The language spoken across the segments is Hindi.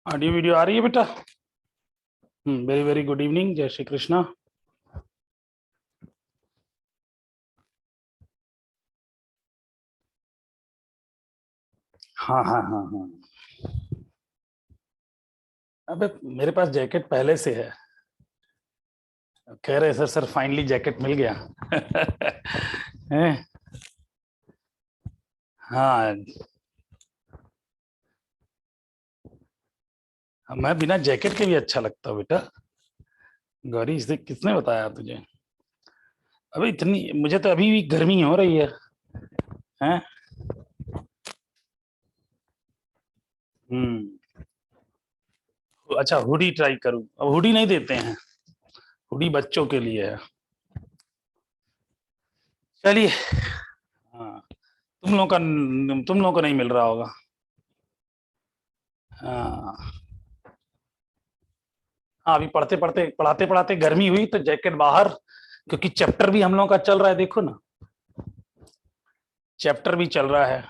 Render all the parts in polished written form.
ऑडियो वीडियो आ रही है बेटा। वेरी वेरी गुड इवनिंग, जय श्री कृष्णा। हाँ हाँ हाँ हाँ। अबे मेरे पास जैकेट पहले से है। कह रहे सर सर फाइनली जैकेट मिल गया। हैं? हाँ। मैं बिना जैकेट के भी अच्छा लगता हूँ बेटा। गौरी, इसे किसने बताया तुझे? अबे इतनी मुझे तो अभी भी गर्मी हो रही है। हैं? हम्म। अच्छा, हुडी ट्राई करूँ? अब हुडी नहीं देते हैं। हुडी बच्चों के लिए है। चलिए। हाँ। तुम लोगों को नहीं मिल रहा होगा। हाँ। हाँ, अभी पढ़ते पढ़ते पढ़ाते पढ़ाते गर्मी हुई तो जैकेट बाहर, क्योंकि चैप्टर भी हम लोगों का चल रहा है, देखो ना। चैप्टर भी चल रहा है।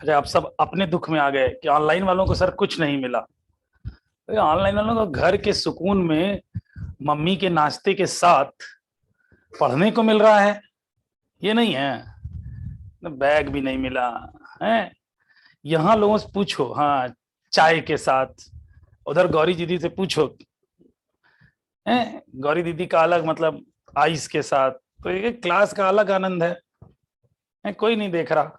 अच्छा, आप सब अपने दुख में आ गए कि ऑनलाइन वालों को सर कुछ नहीं मिला। तो ऑनलाइन वालों को घर के सुकून में मम्मी के नाश्ते के साथ पढ़ने को मिल रहा है। ये नहीं है। बैग भी नहीं मिला है। यहाँ लोगों से पूछो, हाँ, चाय के साथ। उधर गौरी दीदी से पूछो, है, गौरी दीदी का अलग मतलब आइस के साथ। तो ये क्लास का अलग आनंद है, कोई नहीं देख रहा है।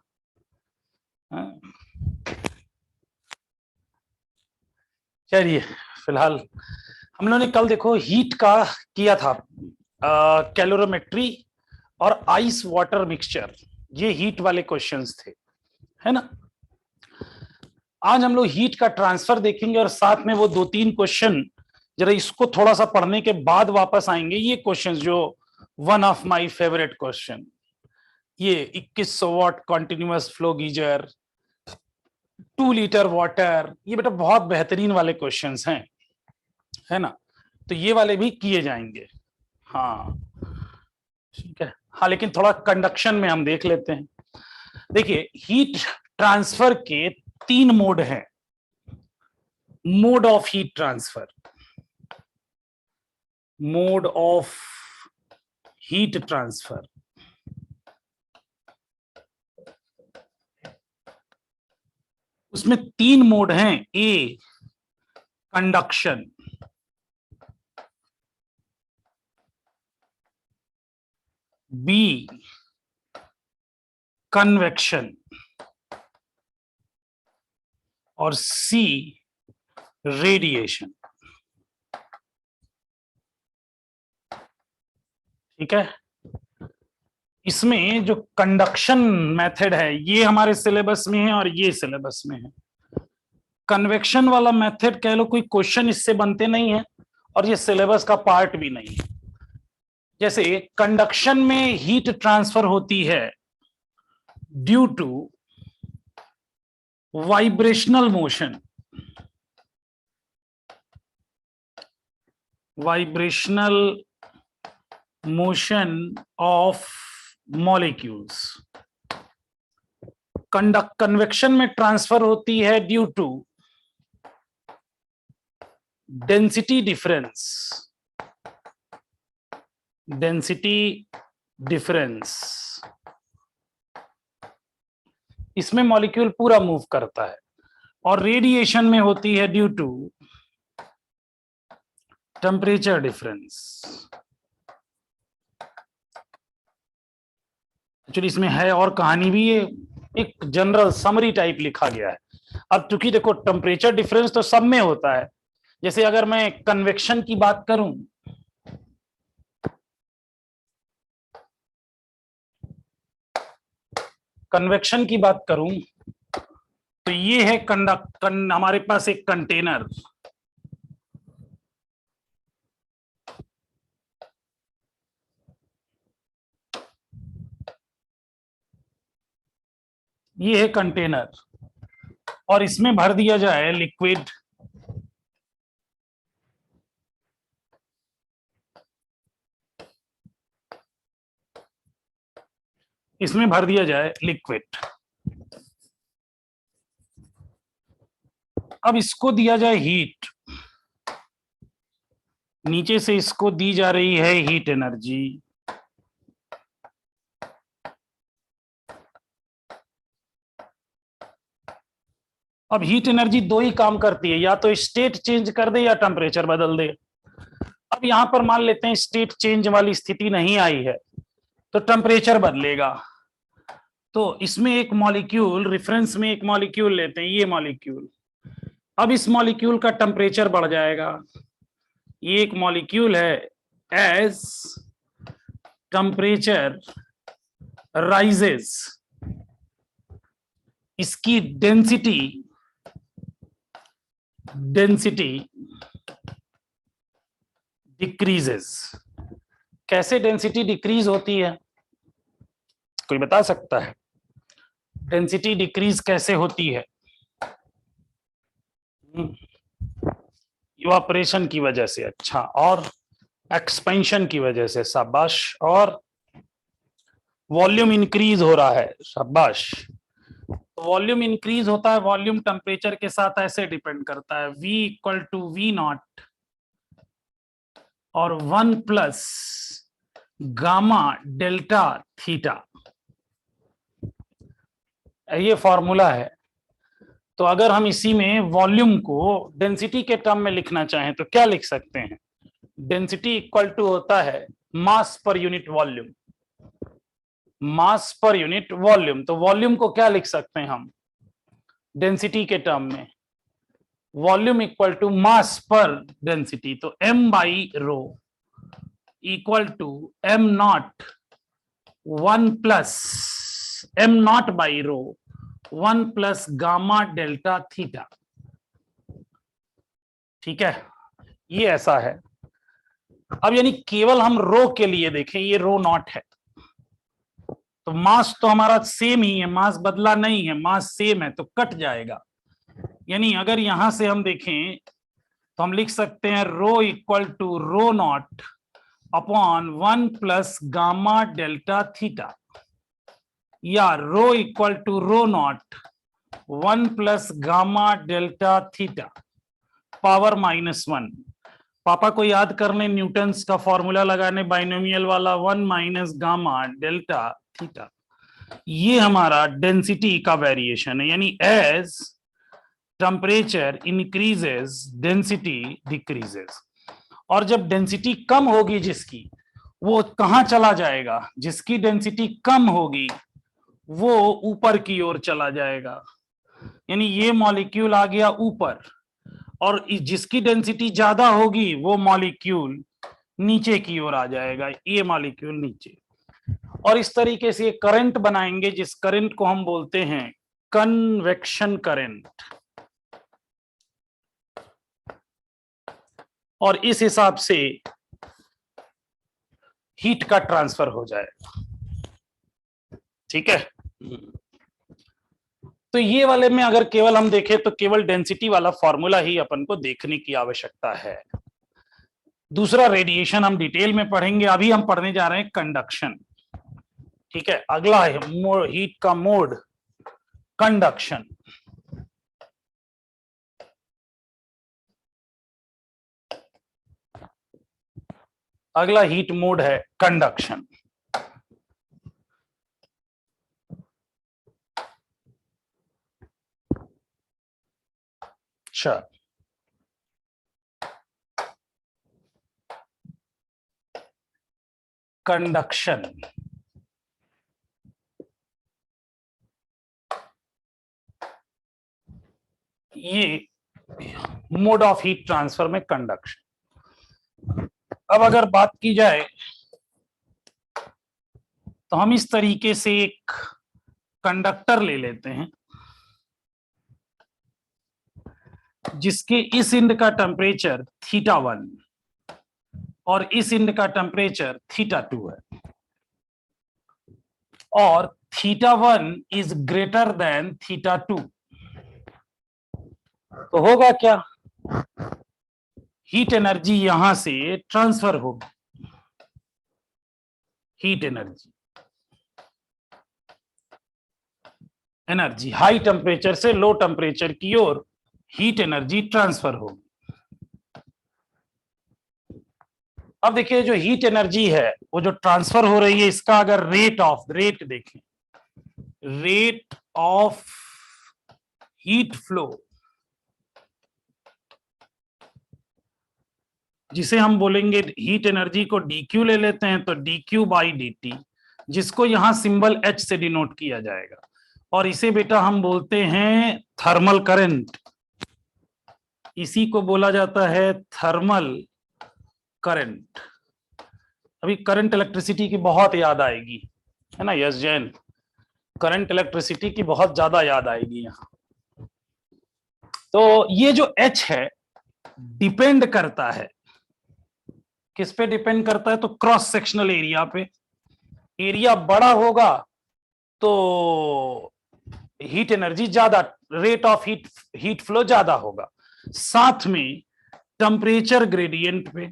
चलिए, फिलहाल हम लोगों ने कल देखो हीट का किया था, कैलोरीमेट्री और आइस वाटर मिक्सचर। ये हीट वाले क्वेश्चंस थे, है ना। आज हम लोग हीट का ट्रांसफर देखेंगे और साथ में वो दो तीन क्वेश्चन, जरा इसको थोड़ा सा पढ़ने के बाद वापस आएंगे। ये क्वेश्चंस जो one of my favourite question, ये 2100 watt continuous flow geyser, 2 litre water, ये बेटा बहुत बेहतरीन वाले क्वेश्चंस हैं, है ना। तो ये वाले भी किए जाएंगे। हाँ, ठीक है। हाँ, लेकिन थोड़ा कंडक्शन में हम देख लेते हैं। देखिए, हीट ट्रांसफर के 3 मोड हैं। Mode of heat transfer, mode of heat transfer. उसमें 3 मोड हैं। A, conduction. B, convection. और सी, रेडिएशन। ठीक है। इसमें जो कंडक्शन मेथड है ये हमारे सिलेबस में है और ये सिलेबस में है। कन्वेक्शन वाला मेथड कह लो, कोई क्वेश्चन इससे बनते नहीं है और ये सिलेबस का पार्ट भी नहीं है। जैसे कंडक्शन में हीट ट्रांसफर होती है due to vibrational motion, vibrational motion of molecules. Convection में ट्रांसफर होती है due to density difference, density difference. इसमें मॉलिक्यूल पूरा मूव करता है। और रेडिएशन में होती है due to temperature difference. Actually इसमें है और कहानी भी, ये एक जनरल समरी टाइप लिखा गया है। अब चूंकि देखो टेम्परेचर डिफरेंस तो सब में होता है। जैसे अगर मैं कन्वेक्शन की बात करूं, कन्वेक्शन की बात करूं तो ये है हमारे पास एक कंटेनर। ये है कंटेनर और इसमें भर दिया जाए लिक्विड। इसमें भर दिया जाए लिक्विड। अब इसको दिया जाए हीट, नीचे से इसको दी जा रही है हीट एनर्जी, अब हीट एनर्जी दो ही काम करती है, या तो स्टेट चेंज कर दे या टेम्परेचर बदल दे। अब यहां पर मान लेते हैं स्टेट चेंज वाली स्थिति नहीं आई है तो टेम्परेचर बदलेगा। तो इसमें एक मॉलिक्यूल, रेफरेंस में एक मॉलिक्यूल लेते हैं, ये मॉलिक्यूल, अब इस मॉलिक्यूल का टेम्परेचर बढ़ जाएगा। ये एक मॉलिक्यूल है, एज टेम्परेचर राइजेस इसकी डेंसिटी डिक्रीजेस। कैसे डेंसिटी डिक्रीज होती है, कोई बता सकता है? डेंसिटी डिक्रीज कैसे होती है? इवापोरेशन की वजह से, अच्छा, और एक्सपेंशन की वजह से, शाबाश, और वॉल्यूम इंक्रीज हो रहा है, शाबाश। वॉल्यूम इंक्रीज होता है, वॉल्यूम टेम्परेचर के साथ ऐसे डिपेंड करता है, V equal to V naught और 1 प्लस गामा डेल्टा थीटा, ये फॉर्मूला है। तो अगर हम इसी में वॉल्यूम को डेंसिटी के टर्म में लिखना चाहें तो क्या लिख सकते हैं? डेंसिटी इक्वल टू होता है मास पर यूनिट वॉल्यूम, मास पर यूनिट वॉल्यूम। तो वॉल्यूम को क्या लिख सकते हैं हम डेंसिटी के टर्म में? वॉल्यूम इक्वल टू मास पर डेंसिटी, तो m by rho equal to m naught 1 प्लस m naught by rho 1 plus gamma delta theta. ठीक है, ये ऐसा है। अब यानी केवल हम रो के लिए देखें, ये रो नॉट है, तो मास तो हमारा सेम ही है, मास बदला नहीं है, मास सेम है, तो कट जाएगा। यानी अगर यहां से हम देखें तो हम लिख सकते हैं rho equal to rho not upon 1 plus gamma delta theta, या rho equal to rho not 1 plus gamma delta theta power -1। पापा को याद करने न्यूटन्स का फॉर्मूला लगाने, बाइनोमियल वाला, 1 माइनस गामा डेल्टा थीटा। ये हमारा डेंसिटी का वेरिएशन है, यानी as temperature increases density decreases. और जब डेंसिटी कम होगी जिसकी, वो कहां चला जाएगा? जिसकी डेंसिटी कम होगी वो ऊपर की ओर चला जाएगा, यानी ये मॉलिक्यूल आ गया ऊपर, और जिसकी डेंसिटी ज्यादा होगी वो मॉलिक्यूल नीचे की ओर आ जाएगा, ये मॉलिक्यूल नीचे। और इस तरीके से करंट बनाएंगे, जिस करंट को हम बोलते हैं कन्वेक्शन करंट, और इस हिसाब से हीट का ट्रांसफर हो जाएगा। ठीक है, तो ये वाले में अगर केवल हम देखें तो केवल डेंसिटी वाला फॉर्मूला ही अपन को देखने की आवश्यकता है। दूसरा रेडिएशन हम डिटेल में पढ़ेंगे, अभी हम पढ़ने जा रहे हैं कंडक्शन। ठीक है, अगला है हीट का मोड कंडक्शन। अगला हीट मोड है कंडक्शन। अच्छा, कंडक्शन, ये मोड ऑफ हीट ट्रांसफर में कंडक्शन। अब अगर बात की जाए तो हम इस तरीके से एक कंडक्टर ले लेते हैं जिसके इस एंड का टेम्परेचर θ1 और इस एंड का टेम्परेचर θ2 है, और θ1 इज ग्रेटर देन θ2। तो होगा क्या? हीट एनर्जी यहां से ट्रांसफर होगी, हीट एनर्जी हाई टेम्परेचर से लो टेम्परेचर की ओर हीट एनर्जी ट्रांसफर होगी। अब देखिए जो हीट एनर्जी है वो जो ट्रांसफर हो रही है, इसका अगर रेट देखें, रेट ऑफ हीट फ्लो, जिसे हम बोलेंगे हीट एनर्जी को dq ले लेते हैं, तो dq बाई dt, जिसको यहां सिंबल h से डिनोट किया जाएगा, और इसे बेटा हम बोलते हैं थर्मल करंट। इसी को बोला जाता है थर्मल करंट। अभी करंट इलेक्ट्रिसिटी की बहुत याद आएगी, है ना यस जैन, करंट इलेक्ट्रिसिटी की बहुत ज्यादा याद आएगी यहां। तो ये जो H है डिपेंड करता है किस पे डिपेंड करता है, तो क्रॉस सेक्शनल एरिया पे। एरिया बड़ा होगा तो हीट एनर्जी ज्यादा, रेट ऑफ हीट फ्लो ज्यादा होगा। साथ में टेम्परेचर ग्रेडियंट पे,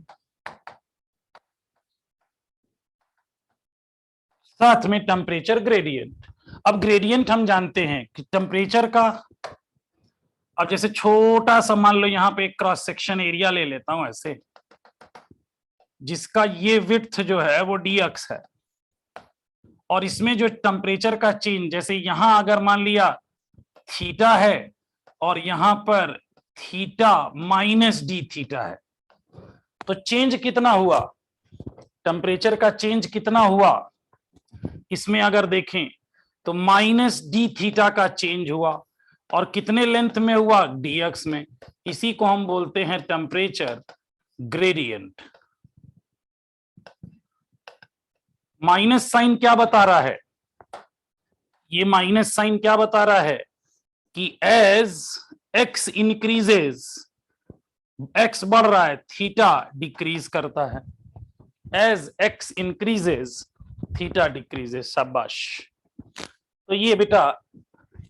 साथ में टेम्परेचर ग्रेडियंट। अब ग्रेडियंट हम जानते हैं कि टेम्परेचर का, अब जैसे छोटा सा मान लो यहां पे एक क्रॉस सेक्शन एरिया ले लेता हूं ऐसे, जिसका ये विड्थ जो है वो dx है, और इसमें जो टेम्परेचर का चेंज, जैसे यहां अगर मान लिया थीटा है और यहां पर थीटा माइनस डी थीटा है, तो चेंज कितना हुआ, टेम्परेचर का चेंज कितना हुआ, इसमें अगर देखें तो माइनस डी थीटा का चेंज हुआ, और कितने लेंथ में हुआ, dx में। इसी को हम बोलते हैं टेम्परेचर ग्रेडियंट। माइनस साइन क्या बता रहा है, ये माइनस साइन क्या बता रहा है कि एज x इंक्रीजेस, x बढ़ रहा है, थीटा डिक्रीज करता है, as x increases theta decreases. शाबाश। तो ये बेटा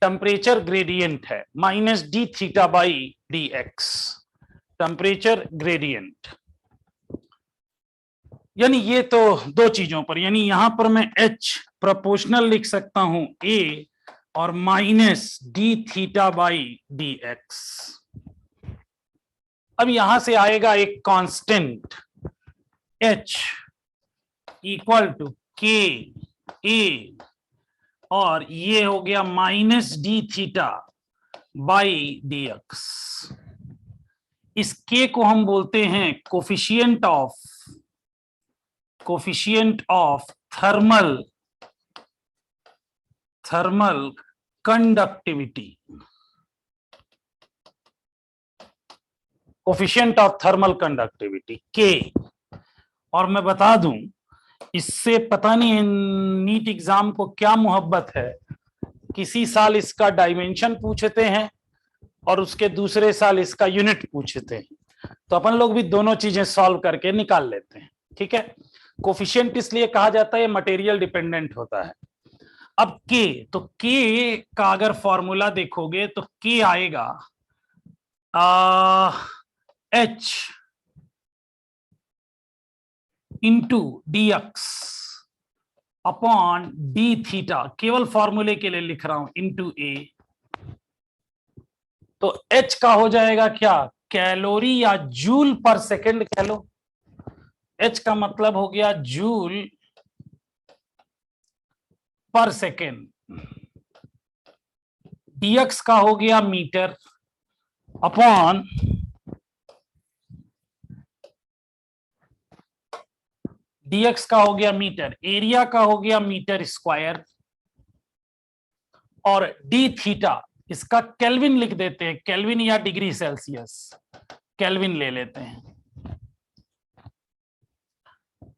टेम्परेचर ग्रेडियंट है, minus D theta by D X, temperature gradient. यानी ये तो दो चीजों पर, यानी यहां पर मैं H प्रोपोर्शनल लिख सकता हूं A और minus D theta by D x. अब यहां से आएगा एक कांस्टेंट H इक्वल टू के ए, और ये हो गया minus D theta by D x. इस के को हम बोलते हैं coefficient of thermal conductivity, coefficient of thermal conductivity के। और मैं बता दूं, इससे पता नहीं नीट एग्जाम को क्या मोहब्बत है, किसी साल इसका डायमेंशन पूछते हैं और उसके दूसरे साल इसका यूनिट पूछते हैं, तो अपन लोग भी दोनों चीजें सॉल्व करके निकाल लेते हैं। ठीक है, कोफिशिएंट इसलिए कहा जाता है मटेरियल डिपेंडेंट होता है। अब के, तो के का अगर फॉर्मूला देखोगे तो के आएगा H into D x upon D theta, केवल फॉर्मूले के लिए लिख रहा हूं, इंटू ए। तो H का हो जाएगा क्या, कैलोरी या जूल पर सेकेंड कह लो। H का मतलब हो गया जूल पर सेकेंड, dx का हो गया मीटर, अपॉन dx का हो गया मीटर, एरिया का हो गया मीटर स्क्वायर, और डी थीटा इसका केल्विन लिख देते हैं, केल्विन या डिग्री सेल्सियस, केल्विन ले लेते हैं।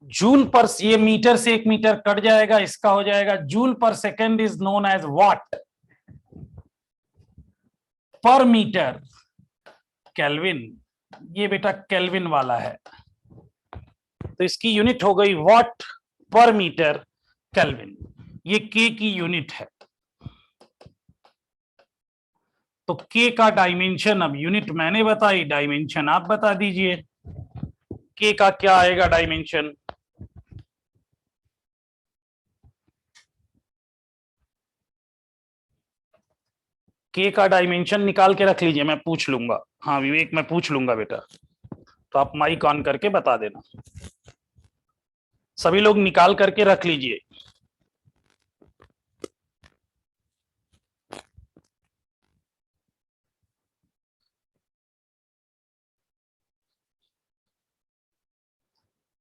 जूल पर, ये मीटर से एक मीटर कट जाएगा, इसका हो जाएगा joule per second is known as watt per metre kelvin. ये बेटा केल्विन वाला है, तो इसकी यूनिट हो गई वाट पर मीटर केल्विन, ये के की यूनिट है। तो के का डायमेंशन, अब यूनिट मैंने बताई, डायमेंशन आप बता दीजिए, के का क्या आएगा डायमेंशन। के का डायमेंशन निकाल के रख लीजिए, मैं पूछ लूंगा। हाँ विवेक, मैं पूछ लूंगा बेटा, तो आप माइक ऑन करके बता देना। सभी लोग निकाल करके रख लीजिए।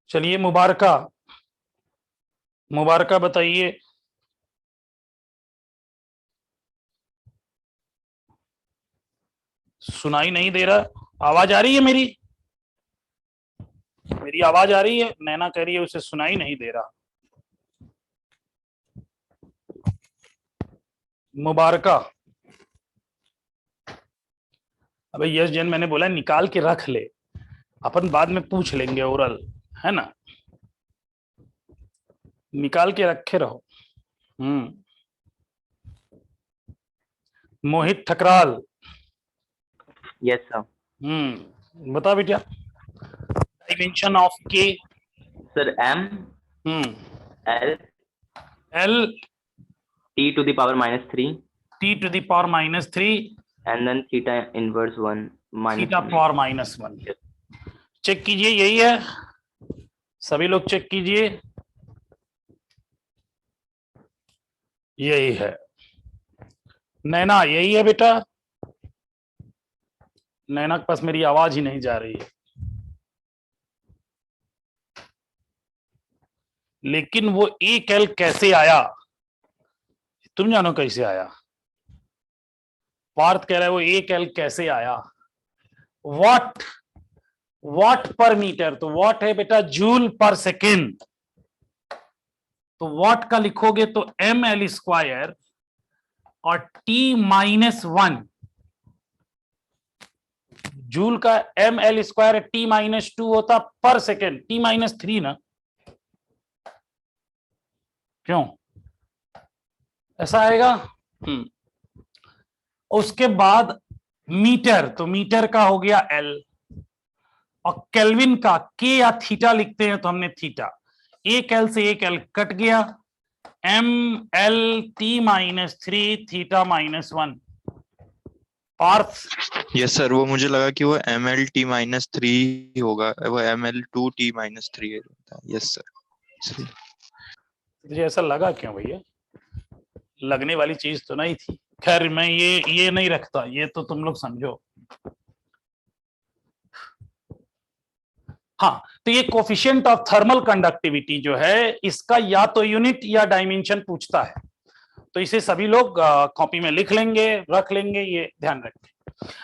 चलिए मुबारका, मुबारका बताइए। सुनाई नहीं दे रहा, आवाज आ रही है मेरी? मेरी आवाज आ रही है? नैना कह रही है उसे सुनाई नहीं दे रहा। मुबारका, अबे यस जैन, मैंने बोला निकाल के रख ले, अपन बाद में पूछ लेंगे ओरल, है ना? निकाल के रखे रहो। मोहित ठकराल। Yes sir. बता बेटा, dimension of K. Sir m l L t to the power -3 T to the power -3 and then theta inverse 1 minus theta power -1। Check कीजिए, यही है, सभी लोग चेक कीजिए, यही है। नैना यही है बेटा? नैना के पास मेरी आवाज ही नहीं जा रही है, लेकिन वो एक एल कैसे आया तुम जानो, कैसे आया? पार्थ कह रहा है वो एक एल कैसे आया। वॉट, वॉट पर मीटर, तो वॉट है बेटा जूल पर सेकेंड, तो वॉट का लिखोगे तो ml² और T-1, जूल का ml² T-2 होता पर सेकेंड, T-3 ना, क्यों ऐसा आएगा? उसके बाद मीटर, तो मीटर का हो गया L, और केल्विन का के या थीटा लिखते हैं तो हमने थीटा, एक एल से एक एल कट गया, ML T-3 theta -1। Parth yes sir, वो मुझे लगा कि वो ML T-3 होगा, वो ML2T-3 है। Yes sir. मुझे ऐसा लगा क्यों भैया? लगने वाली चीज तो नहीं थी। खैर मैं ये नहीं रखता, ये तो तुम लोग समझो। हाँ, तो ये कोफिशिएंट ऑफ थर्मल कंडक्टिविटी जो है, इसका या तो यूनिट या डायमेंशन पूछता है, तो इसे सभी लोग कॉपी में लिख लेंगे, रख लेंगे, ये ध्यान रखें।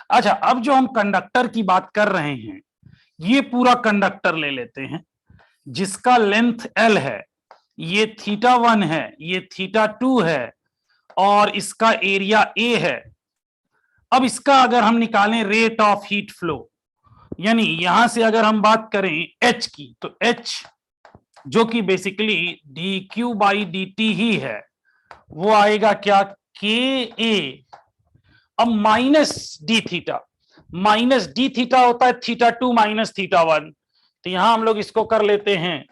अच्छा, अब जो हम कंडक्टर की बात कर रहे हैं, ये पूरा कंडक्टर ले लेते हैं जिसका लेंथ L है, ये θ1 है, ये θ2 है, और इसका एरिया A है। अब इसका अगर हम निकालें रेट ऑफ हीट फ्लो, यानी यहां से अगर हम बात करें H की, तो H जो कि बेसिकली dQ/dt ही है, वो आएगा क्या, KA। अब -d थीटा होता है θ2 - θ1, तो यहां हम लोग इसको कर लेते हैं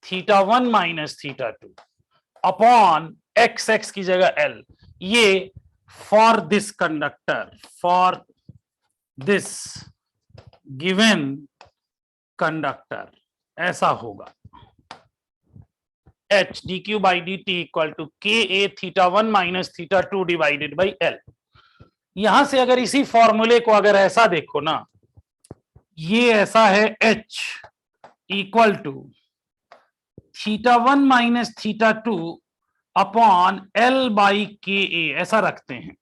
θ1 - θ2 अपॉन x की जगह L। ये for this conductor, for this given conductor ऐसा होगा, H dQ/dt equal to KA θ1 - θ2 divided by L। यहां से अगर इसी फॉर्मूले को अगर ऐसा देखो ना, ये ऐसा है H equal to θ1 - θ2 upon L/KA, ऐसा रखते हैं,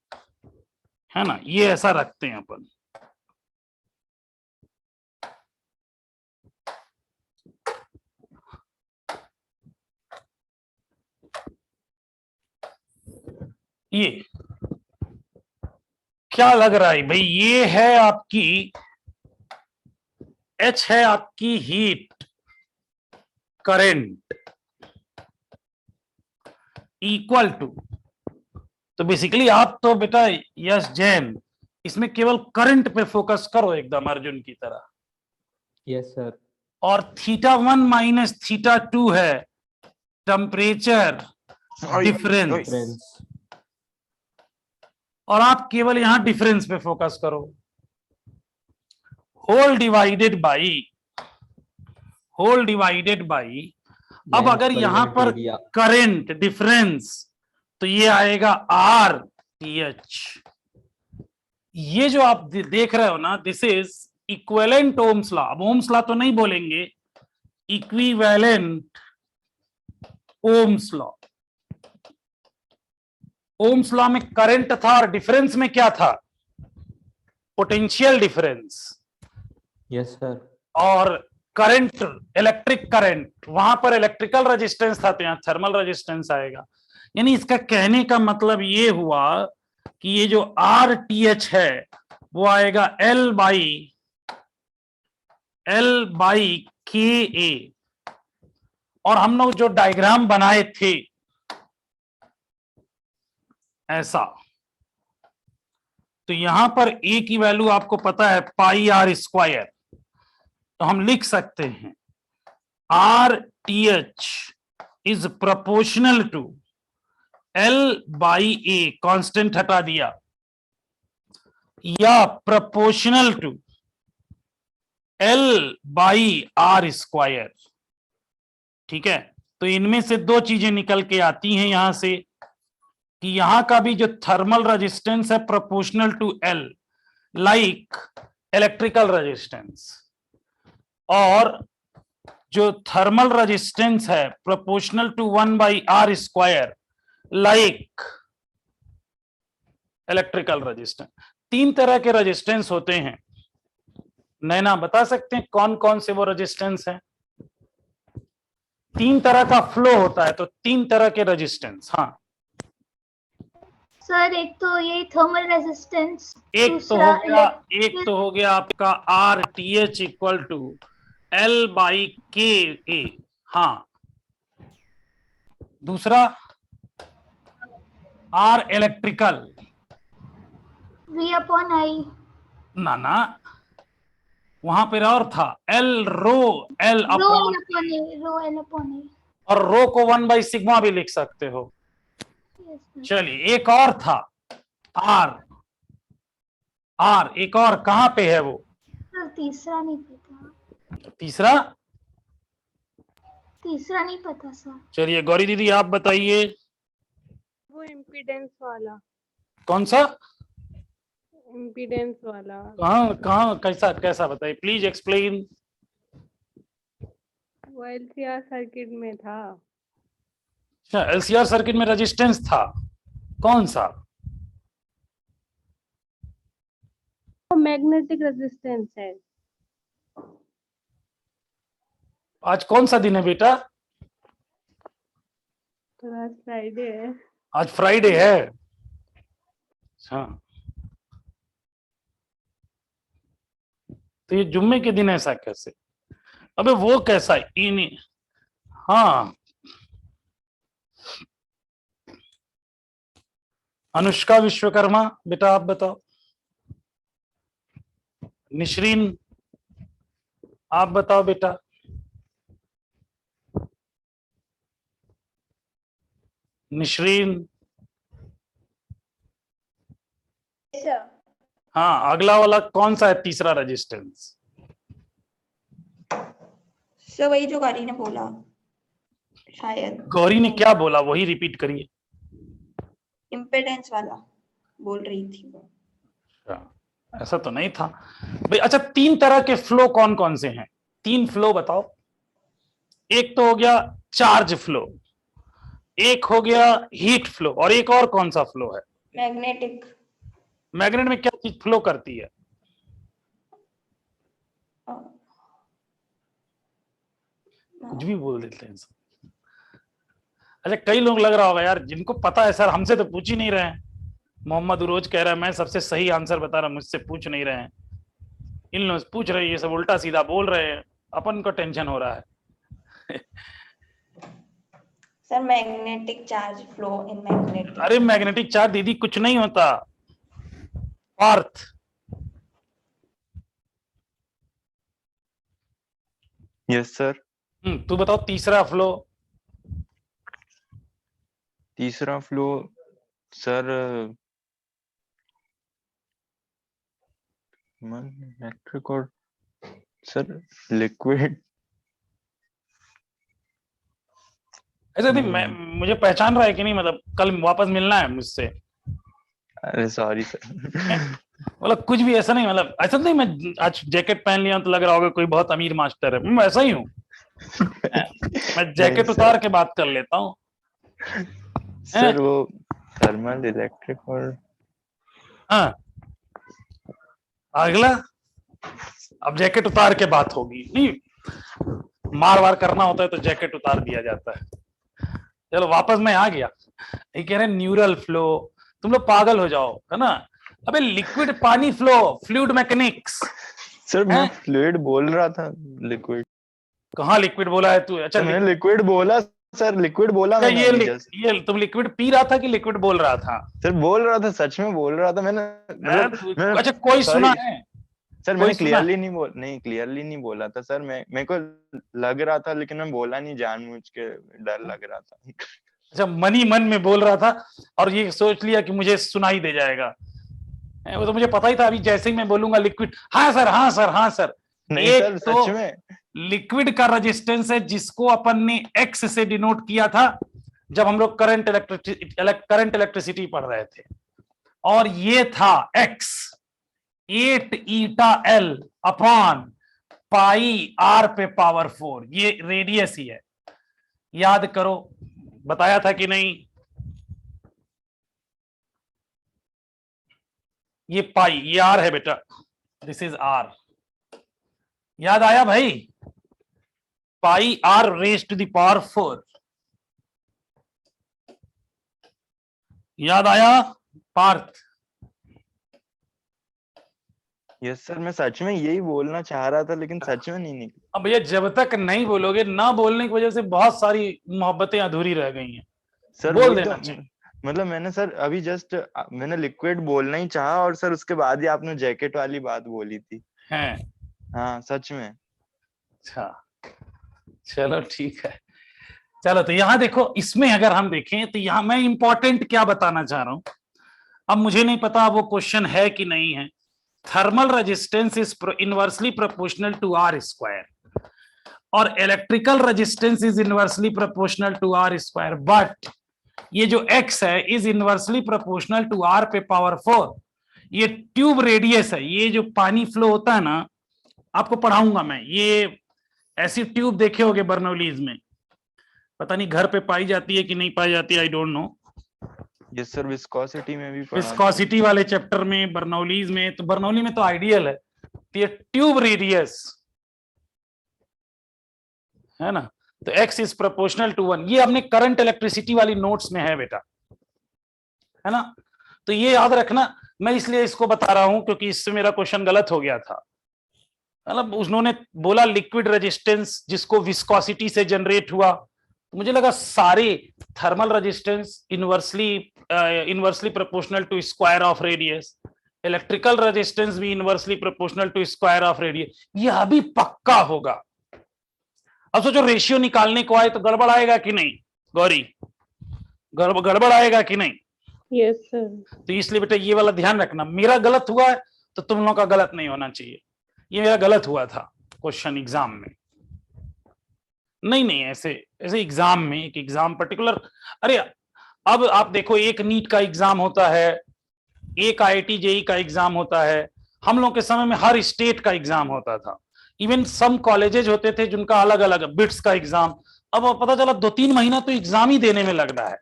है ना? ये ऐसा रखते हैं अपन। ये क्या लग रहा है भाई? ये है आपकी H है आपकी हीट करंट इक्वल टू, तो बेसिकली आप तो बेटा यस जैन इसमें केवल करंट पे फोकस करो एकदम अर्जुन की तरह। Yes sir. और θ1 - θ2 है टेम्परेचर डिफरेंस, और आप केवल यहां डिफरेंस पे फोकस करो। होल डिवाइडेड बाई अब Mass अगर per यहां unit पर area. करंट डिफरेंस तो ये आएगा आर टी एच। ये जो आप देख रहे हो ना, this is equivalent Ohm's law. अब ओम्स लॉ तो नहीं बोलेंगे, equivalent Ohm's law. Ohm's law में करंट था और डिफरेंस में क्या था? Potential difference. Yes, sir. और करंट, इलेक्ट्रिक करंट, वहां पर इलेक्ट्रिकल रेजिस्टेंस था तो यहां थर्मल रेजिस्टेंस आएगा। यानी इसका कहने का मतलब ये हुआ कि ये जो आर टी एच है वो आएगा एल बाई के ए। और हम लोग जो डायग्राम बनाए थे ऐसा, तो यहां पर ए की वैल्यू आपको पता है पाई आर स्क्वायर, तो हम लिख सकते हैं R T H is proportional to L by A, constant हटा दिया, या proportional to L by R square. ठीक है, तो इनमें से दो चीजें निकल के आती हैं यहां से कि यहां का भी जो थर्मल रेजिस्टेंस है proportional to L, like electrical resistance, और जो थर्मल रेजिस्टेंस है proportional to 1/r square, like electrical resistance. तीन तरह के रेजिस्टेंस होते हैं। नैना बता सकते हैं कौन कौन से वो रेजिस्टेंस हैं? तीन तरह का फ्लो होता है तो तीन तरह के रेजिस्टेंस। हाँ सर, एक तो ये थर्मल रेजिस्टेंस, एक तो हो गया आपका R T H equal to L by K A. हाँ, दूसरा R electrical, V upon I. ना वहां पर और था L L upon, rho L upon A. और रो को 1/सिग्मा भी लिख सकते हो। चलिए एक और था आर एक और कहां पे है वो? सर तीसरा नहीं पता। तीसरा नहीं पता सर। चलिए गौरी दीदी आप बताइए। वो इम्पीडेंस वाला। कौन सा? इम्पीडेंस वाला। कहाँ कैसा बताइए, प्लीज एक्सप्लेन। वो एलसीआर सर्किट में था। अच्छा, एलसीआर सर्किट में रेजिस्टेंस था, कौन सा? वो मैग्नेटिक रेजिस्टेंस है। आज कौन सा दिन है बेटा? तो आज फ्राइडे है। आज फ्राइडे है। अच्छा, तो ये जुम्मे के दिन ऐसा कैसे? अबे वो कैसा इन, हाँ अनुष्का विश्वकर्मा बेटा आप बताओ। निशरीन आप बताओ बेटा। निशरीन हाँ, अगला वाला कौन सा है तीसरा रेजिस्टेंस? सर वही जो गौरी ने बोला शायद। गौरी ने क्या बोला वही रिपीट करिए। इम्पेडेंस वाला बोल रही थी वो। अच्छा, ऐसा तो नहीं था भाई। अच्छा, तीन तरह के फ्लो कौन कौन से हैं? तीन फ्लो बताओ। एक तो हो गया चार्ज फ्लो, एक हो गया हीट फ्लो, और एक और कौन सा फ्लो है? मैग्नेटिक। मैग्नेट में क्या चीज फ्लो करती है? कुछ भी बोल देते हैं सब। अच्छा, कई लोग लग रहा होगा यार जिनको पता है सर हमसे तो पूछ ही नहीं रहे हैं। मोहम्मद उरोज कह रहा है मैं सबसे सही आंसर बता रहा, मुझसे पूछ नहीं रहे हैं। इन लोग पूछ रहे हैं, ये सब उल्टा सीधा बोल रहे हैं, अपन को टेंशन हो रहा है। Sir magnetic charge flow in magnetic. अरे मैग्नेटिक चार्ज दीदी कुछ नहीं होता, अर्थ। Yes sir. तू बताओ तीसरा फ्लो। तीसरा फ्लो सर इलेक्ट्रिक और सर लिक्विड। ऐसे नहीं, मैं मुझे पहचान रहा है कि नहीं, मतलब कल वापस मिलना है मुझसे। अरे सॉरी सर। मतलब कुछ भी ऐसा नहीं, मतलब ऐसा नहीं मैं आज जैकेट पहन लिया तो लग रहा होगा कोई बहुत अमीर मास्टर है, मैं ऐसा ही हूँ। मैं जैकेट नहीं उतार सर, के बात कर लेता हूँ। सर वो थर्मल इलेक्ट्रिक और हाँ, अगला अब जैकेट उतार के बात होगी, नहीं मार वार करना होता है तो जैकेट उतार दिया जाता है। चलो वापस मैं आ गया। ये कह रहे हैं न्यूरल फ्लो, तुम लोग पागल हो जाओ, है ना। अबे लिक्विड पानी फ्लो, फ्लूइड मैकेनिक्स। सर मैं फ्लूइड बोल रहा था, लिक्विड। कहाँ लिक्विड बोला है तू? अच्छा मैंने लिक्विड बोला सर, लिक्विड बोला मैंने अभी जस्ट। ये तुम लिक्विड पी रहा था कि लिक्विड बोल रहा था? सर बोल रहा था, सच में बोल रहा था मैंने, मतलब अच्छा कोई सुना है? सर कोई मैंने सुना? क्लियरली नहीं बोला था सर, मेरे को लग रहा था, लेकिन मैं बोला नहीं, जानबूझ के डर लग रहा था। अच्छा मनी मन में बोल रहा था और ये सोच लिया कि मुझे सुनाई दे जाएगा। वो तो मुझे पता ही था, अभी जैसे ही मैं बोलूंगा लिक्विड, हाँ सर हाँ सर हाँ सर। नहीं एक सर तो सच में। लिक्विड का रेजिस्टेंस है जिसको अपन ने एक्स से डिनोट किया था जब हम लोग करंट इलेक्ट्रिसिटी पढ़ रहे थे, और ये था X 8 eta L upon pi R पे पावर 4, ये रेडियस ही है, याद करो, बताया था कि नहीं? ये पाई, ये आर है बेटा, दिस इज आर, याद आया भाई? Pi R raise to the power 4, याद आया पार्थ? यस सर, मैं सच में यही बोलना चाह रहा था, लेकिन सच में नहीं निकला। अब भैया जब तक नहीं बोलोगे, ना बोलने की वजह से बहुत सारी मोहब्बतें अधूरी रह गई हैं। सर बोल वही देना तो, चाहिए। मतलब मैंने सर अभी जस्ट मैंने लिक्विड बोलना ही चाहा, और सर उसके बाद ही आपने जैकेट वाली बात बोली थी। हैं? हाँ सच में। अच्छा चलो ठीक है। चलो तो यहां देखो, इसमें अगर हम देखें तो यहां मैं इंपॉर्टेंट क्या बताना चाह रहा हूं, अब मुझे नहीं पता वो क्वेश्चन है कि नहीं है। Thermal resistance is inversely proportional to R square और electrical resistance is inversely proportional to R square, but ये जो x है is inversely proportional to r पे पावर 4। ये ट्यूब रेडियस है, ये जो पानी फ्लो होता है ना, आपको पढ़ाऊंगा मैं, ये ऐसी ट्यूब देखे होगे बर्नौलीज में, पता नहीं घर पे पाई जाती है कि नहीं पाई जाती, I don't know. Yes sir, viscosity में भी पढ़ा था। विस्कोसिटी वाले चैप्टर में, बर्नौलीज में, तो बर्नौली में तो आइडियल है। तो ये ट्यूब रेडियस है ना, तो x इज प्रोपोर्शनल टू 1, ये हमने करंट इलेक्ट्रिसिटी वाली नोट्स में है बेटा, है ना। तो ये याद रखना, मैं इसलिए इसको बता रहा हूं क्योंकि इससे मेरा क्वेश्चन गलत हो गया था। मतलब उन्होंने बोला लिक्विड रेजिस्टेंस जिसको विस्कोसिटी से जनरेट हुआ, तो मुझे लगा सारे thermal resistance inversely proportional to square of radius, electrical resistance भी inversely proportional to square of radius, ये अभी पक्का होगा। अब सोचो रेशियो निकालने को आए तो गड़बड़ आएगा कि नहीं गौरी? गड़बड़ आएगा कि नहीं? Yes sir. तो इसलिए बेटा ये वाला ध्यान रखना, मेरा गलत हुआ है तो तुम लोगों का गलत नहीं होना चाहिए। ये मेरा गलत हुआ था क्वेश्चन एग्जाम में, नहीं ऐसे एग्जाम में, एक एग्जाम पर्टिकुलर, अरे अब आप देखो, एक नीट का एग्जाम होता है, एक IIT JEE का एग्जाम होता है, हम लोग के समय में हर स्टेट का एग्जाम होता था, इवन सम कॉलेजेज होते थे जिनका अलग अलग, बिट्स का एग्जाम। अब पता चला 2-3 महीना तो एग्जाम ही देने में लग रहा है।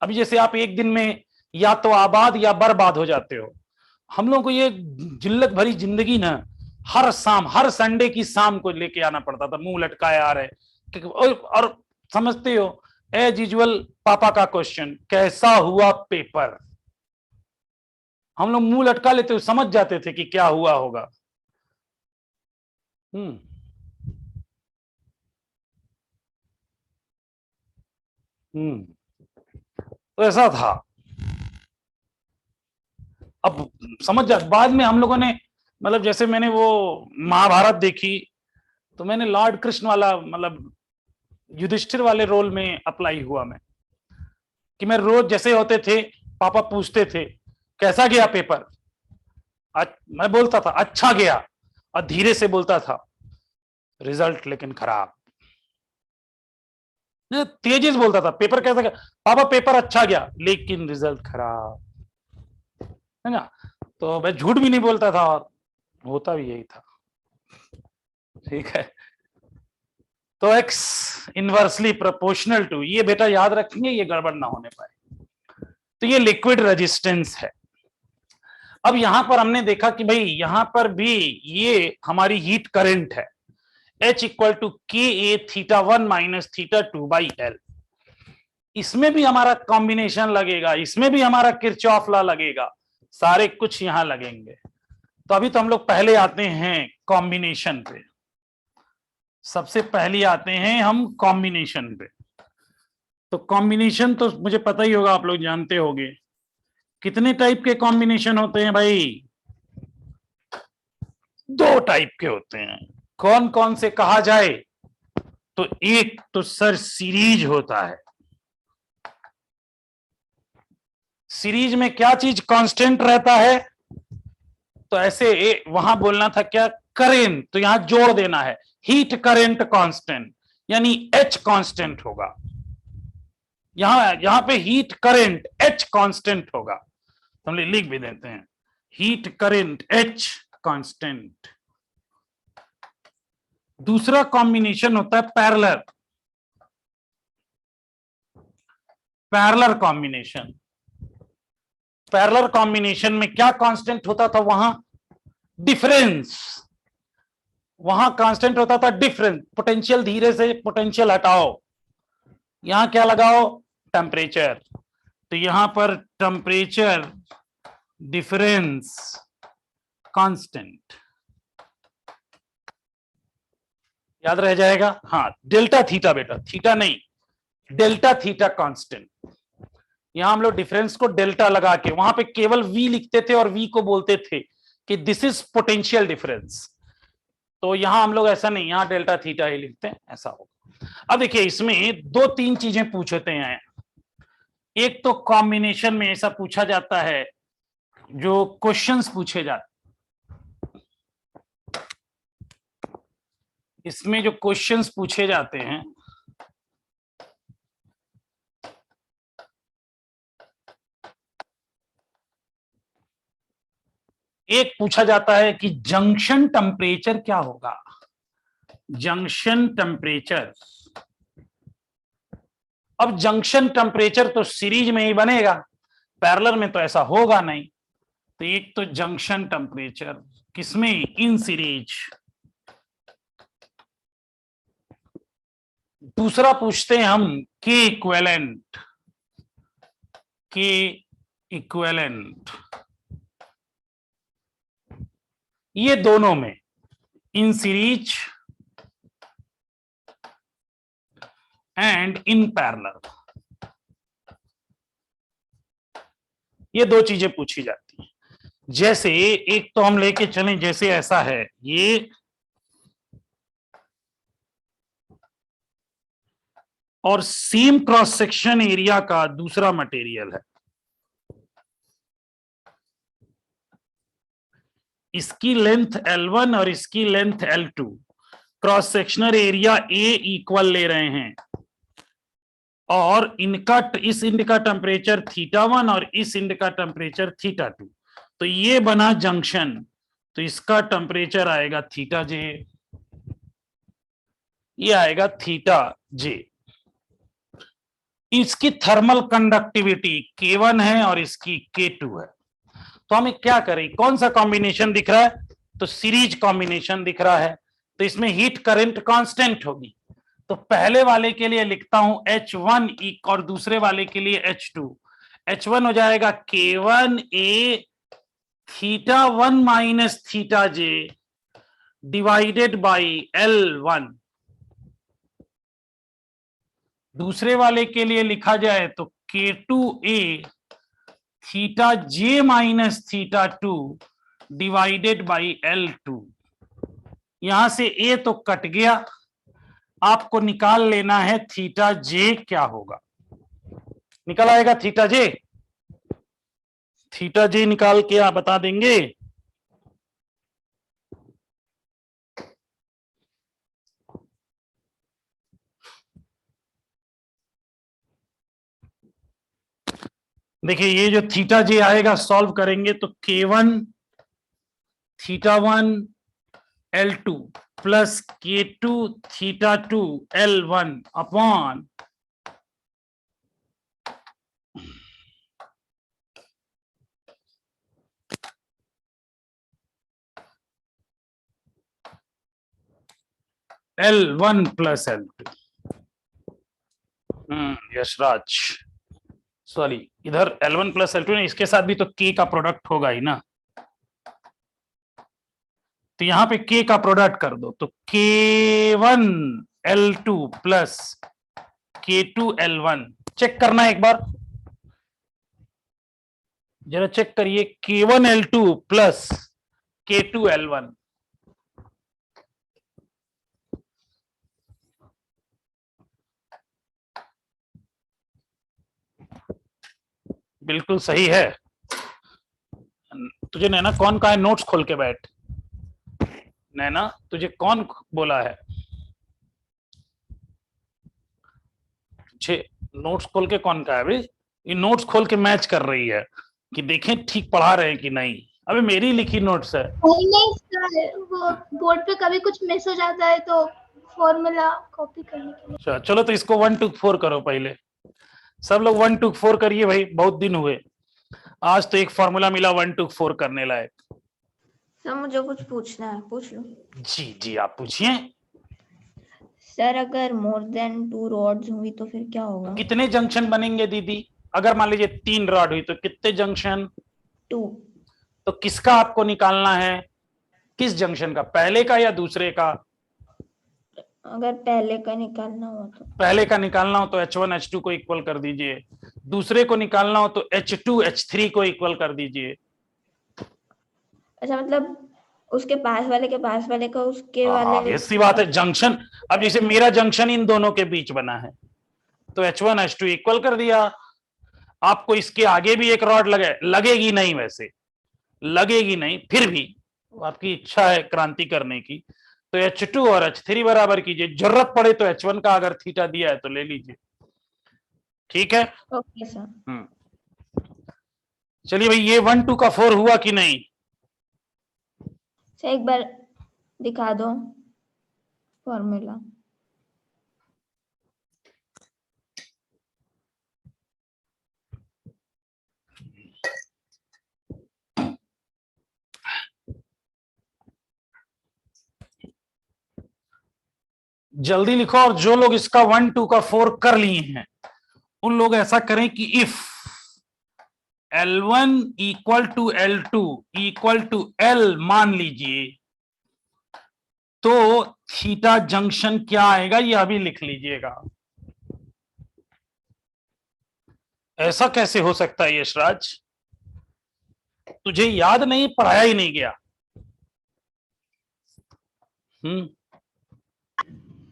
अभी जैसे आप एक दिन में या तो आबाद या बर्बाद हो जाते हो, हम लोग को ये जिल्लत भरी जिंदगी ना, हर शाम, हर संडे की शाम को लेके आना पड़ता था, मुंह लटकाए आ रहे। और समझते हो एज यूजुअल पापा का क्वेश्चन, कैसा हुआ पेपर, हम लोग मुंह लटका लेते हो, समझ जाते थे कि क्या हुआ होगा। तो ऐसा था। अब समझ जा, बाद में हम लोगों ने, मतलब जैसे मैंने वो महाभारत देखी तो मैंने लॉर्ड कृष्ण वाला, मतलब युधिष्ठिर वाले रोल में अप्लाई हुआ मैं, कि मैं रोज जैसे होते थे पापा पूछते थे कैसा गया पेपर, मैं बोलता था अच्छा गया और धीरे से बोलता था, रिजल्ट लेकिन खराब। तेजी से बोलता था पेपर कैसा गया, पापा पेपर अच्छा गया लेकिन रिजल्ट खराब, है ना। तो मैं झूठ भी नहीं बोलता था और होता भी यही था। ठीक है, तो x इनवर्सली प्रोपोर्शनल टू, ये बेटा याद रखेंगे, ये गड़बड़ ना होने पाए। तो ये लिक्विड रेजिस्टेंस है। अब यहां पर हमने देखा कि भाई यहां पर भी ये हमारी हीट करंट है, H equal to KA θ1 minus θ2 by L। इसमें भी हमारा कॉम्बिनेशन लगेगा, इसमें भी हमारा किरचॉफ लॉ लगेगा, सारे कुछ यहां लगेंगे। तो अभी तो हम लोग पहले आते हैं कॉम्बिनेशन पे, सबसे पहले आते हैं हम कॉम्बिनेशन पे। तो कॉम्बिनेशन तो मुझे पता ही होगा, आप लोग जानते होंगे कितने टाइप के कॉम्बिनेशन होते हैं भाई, 2 टाइप के होते हैं। कौन कौन से कहा जाए, तो एक तो सर सीरीज होता है। सीरीज में क्या चीज कांस्टेंट रहता है, तो ऐसे वहां बोलना था क्या, करेंट, तो यहां जोड़ देना है हीट करेंट कांस्टेंट, यानी H कांस्टेंट होगा। यहां पे हीट करेंट H कांस्टेंट होगा, तो हम लिख भी देते हैं हीट करेंट H कांस्टेंट। दूसरा कॉम्बिनेशन होता है parallel, parallel combination. Parallel combination में क्या कांस्टेंट होता था, वहां डिफरेंस, वहां कांस्टेंट होता था डिफरेंस। पोटेंशियल धीरे से पोटेंशियल हटाओ, यहां क्या लगाओ, टेम्परेचर, तो यहां पर टेम्परेचर डिफरेंस कांस्टेंट, याद रह जाएगा। हाँ, डेल्टा थीटा बेटा, थीटा नहीं, डेल्टा थीटा कांस्टेंट। यहां हम लोग डिफरेंस को डेल्टा लगा के, वहां पे केवल v लिखते थे और v को बोलते थे कि दिस इज पोटेंशियल डिफरेंस। तो यहां हम लोग ऐसा नहीं, यहां डेल्टा थीटा ही लिखते हैं, ऐसा होगा। अब देखिए इसमें 2-3 चीजें पूछते हैं। एक तो कॉम्बिनेशन में ऐसा पूछा जाता है, जो क्वेश्चंस पूछे जाते, इसमें जो क्वेश्चंस पूछे जाते हैं, एक पूछा जाता है कि जंक्शन टेम्परेचर क्या होगा, जंक्शन टेम्परेचर। अब जंक्शन टेम्परेचर तो सीरीज में ही बनेगा, पैरेलल में तो ऐसा होगा नहीं। तो एक तो जंक्शन टेम्परेचर किसमें, इन सीरीज। दूसरा पूछते हैं हम के इक्विवेलेंट, के इक्विवेलेंट, ये दोनों में, in series and in parallel, ये 2 चीजें पूछी जाती हैं। जैसे एक तो हम लेके चलें, जैसे ऐसा है ये, और सेम क्रॉस सेक्शन एरिया का दूसरा मटेरियल है, इसकी लेंथ L1 और इसकी length L2, cross sectional area A equal ले रहे हैं, और इनका इस इंड का टेम्परेचर θ1 और इस इंड का टेम्परेचर θ2, तो ये बना जंक्शन। तो इसका टेम्परेचर आएगा θj, ये आएगा θj। इसकी थर्मल कंडक्टिविटी K1 है और इसकी K2 है। तो हमें क्या करें, कौन सा कॉम्बिनेशन दिख रहा है, तो सीरीज कॉम्बिनेशन दिख रहा है, तो इसमें हीट करंट कांस्टेंट होगी। तो पहले वाले के लिए लिखता हूं H1 और दूसरे वाले के लिए H2। H1 हो जाएगा K1A θ1 minus θj divided by L1। दूसरे वाले के लिए लिखा जाए तो K2A θj minus θ2 divided by L2। यहां से A तो कट गया, आपको निकाल लेना है θj क्या होगा, निकल आएगा θj। θj निकाल के आप बता देंगे देखिए ये जो थीटा जे आएगा सॉल्व करेंगे तो K1 θ1 L2 plus K2 θ2 L1 upon L1 plus L2। Yashraj sorry, इधर L1 प्लस L2 नहीं, इसके साथ भी तो K का प्रोडक्ट होगा ही ना, तो यहां पे K का प्रोडक्ट कर दो तो K1 L2 plus K2 L1। Check करना है एक बार, जरा चेक करिए, K1 L2 plus K2 L1। बिल्कुल सही है। तुझे नैना कौन कहा है नोट्स खोल के बैठ? नैना तुझे कौन बोला है? तुझे नोट्स खोल के कौन कहा है भाई? ये नोट्स खोल के मैच कर रही है कि देखें ठीक पढ़ा रहे हैं कि नहीं। अबे मेरी लिखी नोट्स है। नहीं सर, वो बोर्ड पे कभी कुछ मिस हो जाता है तो फॉर्मूला कॉपी करने के लिए। अच्छा चलो, तो इसको 1 to 4 करो पहले। सब लोग 1 to 4 करिए भाई, बहुत दिन हुए। आज तो एक फॉर्मूला मिला 1 to 4 करने लायक। सर मुझे कुछ पूछना है, पूछ लो। जी जी आप पूछिए। सर अगर मोर देन 2 रॉड्स हुई तो फिर क्या होगा? कितने जंक्शन बनेंगे दीदी? अगर मान लीजिए 3 रॉड हुई तो कितने जंक्शन? 2। तो किसका आपको निकालना है? किस जंक्शन का, पहले का या दूसरे का? अगर पहले का निकालना हो तो? पहले का निकालना हो तो H1 H2 को इक्वल कर दीजिए, दूसरे को निकालना हो तो H2 H3 को इक्वल कर दीजिए। अच्छा, मतलब उसके पास वाले के पास वाले का उसके हाँ, वाले। ऐसी बात है जंक्शन। अब जैसे मेरा जंक्शन इन दोनों के बीच बना है तो H1 H2 इक्वल कर दिया। आपको इसके आगे भी एक रॉड लगेगी नहीं, वैसे लगेगी नहीं, फिर भी आपकी इच्छा है क्रांति करने की तो H2 और H3 बराबर कीजिए। जरूरत पड़े तो H1 का अगर थीटा दिया है तो ले लीजिए। ठीक है, ओके सर। चलिए भाई, ये 1 2 का 4 हुआ कि नहीं? सर एक बार दिखा दो फॉर्मूला। जल्दी लिखो, और जो लोग इसका 1 2 का 4 कर लिए हैं उन लोग ऐसा करें कि if L1 equal to L2 equal to L मान लीजिए तो थीटा जंक्शन क्या आएगा ये अभी लिख लीजिएगा। ऐसा कैसे हो सकता है यशराज? तुझे याद नहीं, पढ़ाया ही नहीं गया।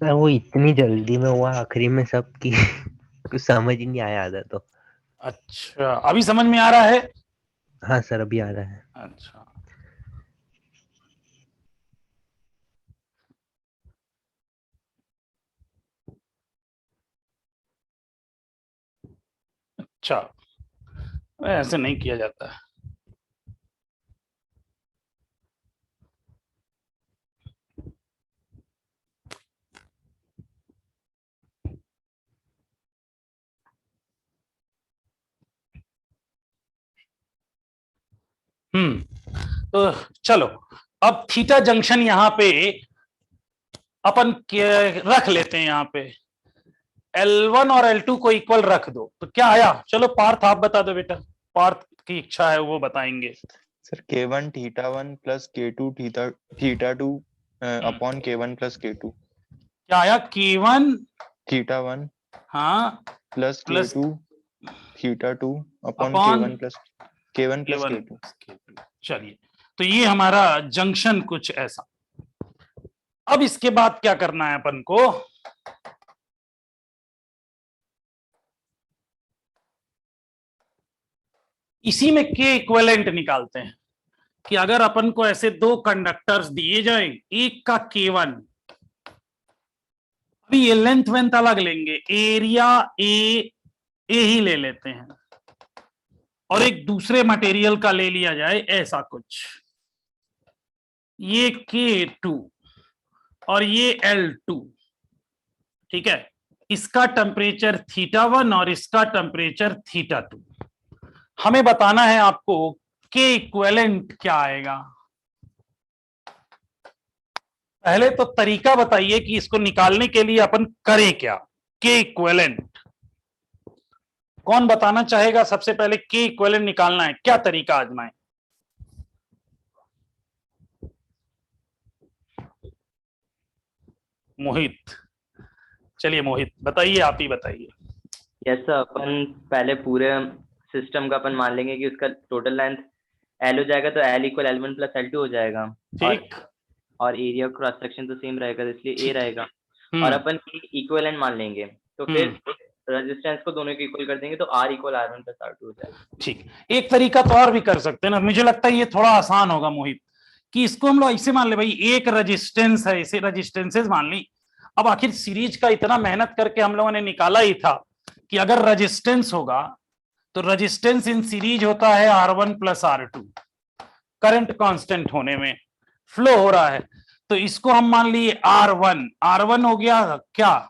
सर वो इतनी जल्दी में हुआ आखिरी में सब की कुछ समझ ही नहीं आया आधा तो। अच्छा, अभी समझ में आ रहा है? हाँ सर अभी आ रहा है। अच्छा, अच्छा, ऐसे नहीं किया जाता है। तो चलो, अब थीटा जंक्शन यहां पे अपन रख लेते हैं। यहां पे L1 और L2 को इक्वल रख दो तो क्या आया? चलो पार्थ आप बता दो बेटा, पार्थ की इच्छा है वो बताएंगे। Sir K1 θ1 plus K2 θ2 upon K1 plus K2। क्या आया? K1 θ1 हाँ plus plus K2 θ2 upon upon K1 plus K2। चलिए, तो ये हमारा जंक्शन कुछ ऐसा। अब इसके बाद क्या करना है अपन को? इसी में के इक्विवेलेंट निकालते हैं कि अगर अपन को ऐसे दो कंडक्टर्स दिए जाए, एक का K1, अभी ये लेंथ वेंथ अलग लेंगे, एरिया ए ही ले लेते हैं। और एक दूसरे मटेरियल का ले लिया जाए ऐसा कुछ, ये K2 और ये L2, ठीक है, इसका टेम्परेचर θ1 और इसका टेम्परेचर θ2। हमें बताना है आपको K इक्विवेलेंट क्या आएगा। पहले तो तरीका बताइए कि इसको निकालने के लिए अपन करें क्या। K इक्विवेलेंट कौन बताना चाहेगा? सबसे पहले K इक्विवेलेंट निकालना है, क्या तरीका आजमाएं? मोहित, चलिए मोहित बताइए, आप ही बताइए। यस सर, अपन पहले पूरे सिस्टम का अपन मान लेंगे कि उसका टोटल लेंथ L हो जाएगा, तो L equal L1 plus L2 हो जाएगा। ठीक। और एरिया क्रॉस सेक्शन तो सेम रहेगा, इसलिए A रहेगा। और अपन इक्विवेलेंट मान लेंगे, तो फिर रेजिस्टेंस को दोनों को इक्वल कर देंगे, तो R equal R1 plus R2 हो जाएगा। ठीक, एक तरीका तो और भी कर सकते हैं ना, मुझे लगता है ये थोड़ा आसान होगा मोहित, कि इसको हम लोग ऐसे मान ले भाई, एक रेजिस्टेंस है, इसे रेजिस्टेंसेस मान ली। अब आखिर सीरीज का इतना मेहनत करके हम लोगों ने निकाला ही था कि अगर रेजिस्टेंस होगा तो रेजिस्टेंस इन सीरीज होता है R1 plus R2, current constant होने में फ्लो हो रहा है, तो इसको हम मान लिए R1 हो गया क्या,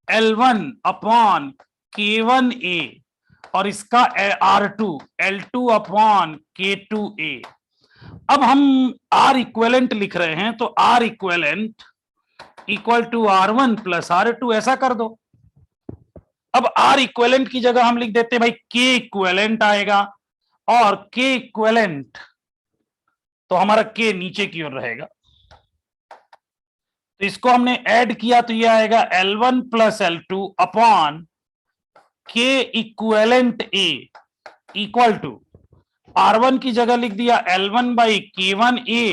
L1 अपॉन K1A, और इसका R2 L2 अपॉन K2A। अब हम R इक्विवेलेंट लिख रहे हैं, तो R equivalent equal to R1 plus R2, ऐसा कर दो। अब R इक्विवेलेंट की जगह हम लिख देते हैं भाई K इक्विवेलेंट आएगा, और K इक्विवेलेंट तो हमारा K नीचे की ओर रहेगा, तो इसको हमने ऐड किया तो ये आएगा L1 plus L2 upon K equivalent A equal to R1 की जगह लिख दिया L1 by K1A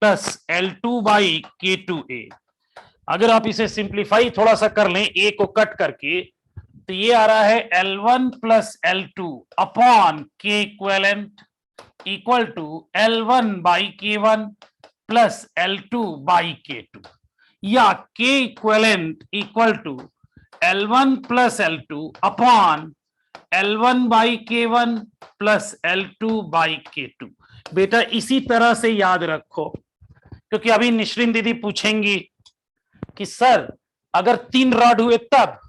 plus L2 by K2A। अगर आप इसे सिंप्लीफाई थोड़ा सा कर लें, A को कट करके, तो ये आ रहा है L1 plus L2 upon K equivalent equal to L1 by K1 plus L2 by K2, या K equivalent equal to L1 plus L2 upon L1 by K1 plus L2 by K2। बेटा इसी तरह से याद रखो, क्योंकि अभी निश्रिन दीदी पूछेंगी कि सर अगर 3 रॉड हुए तब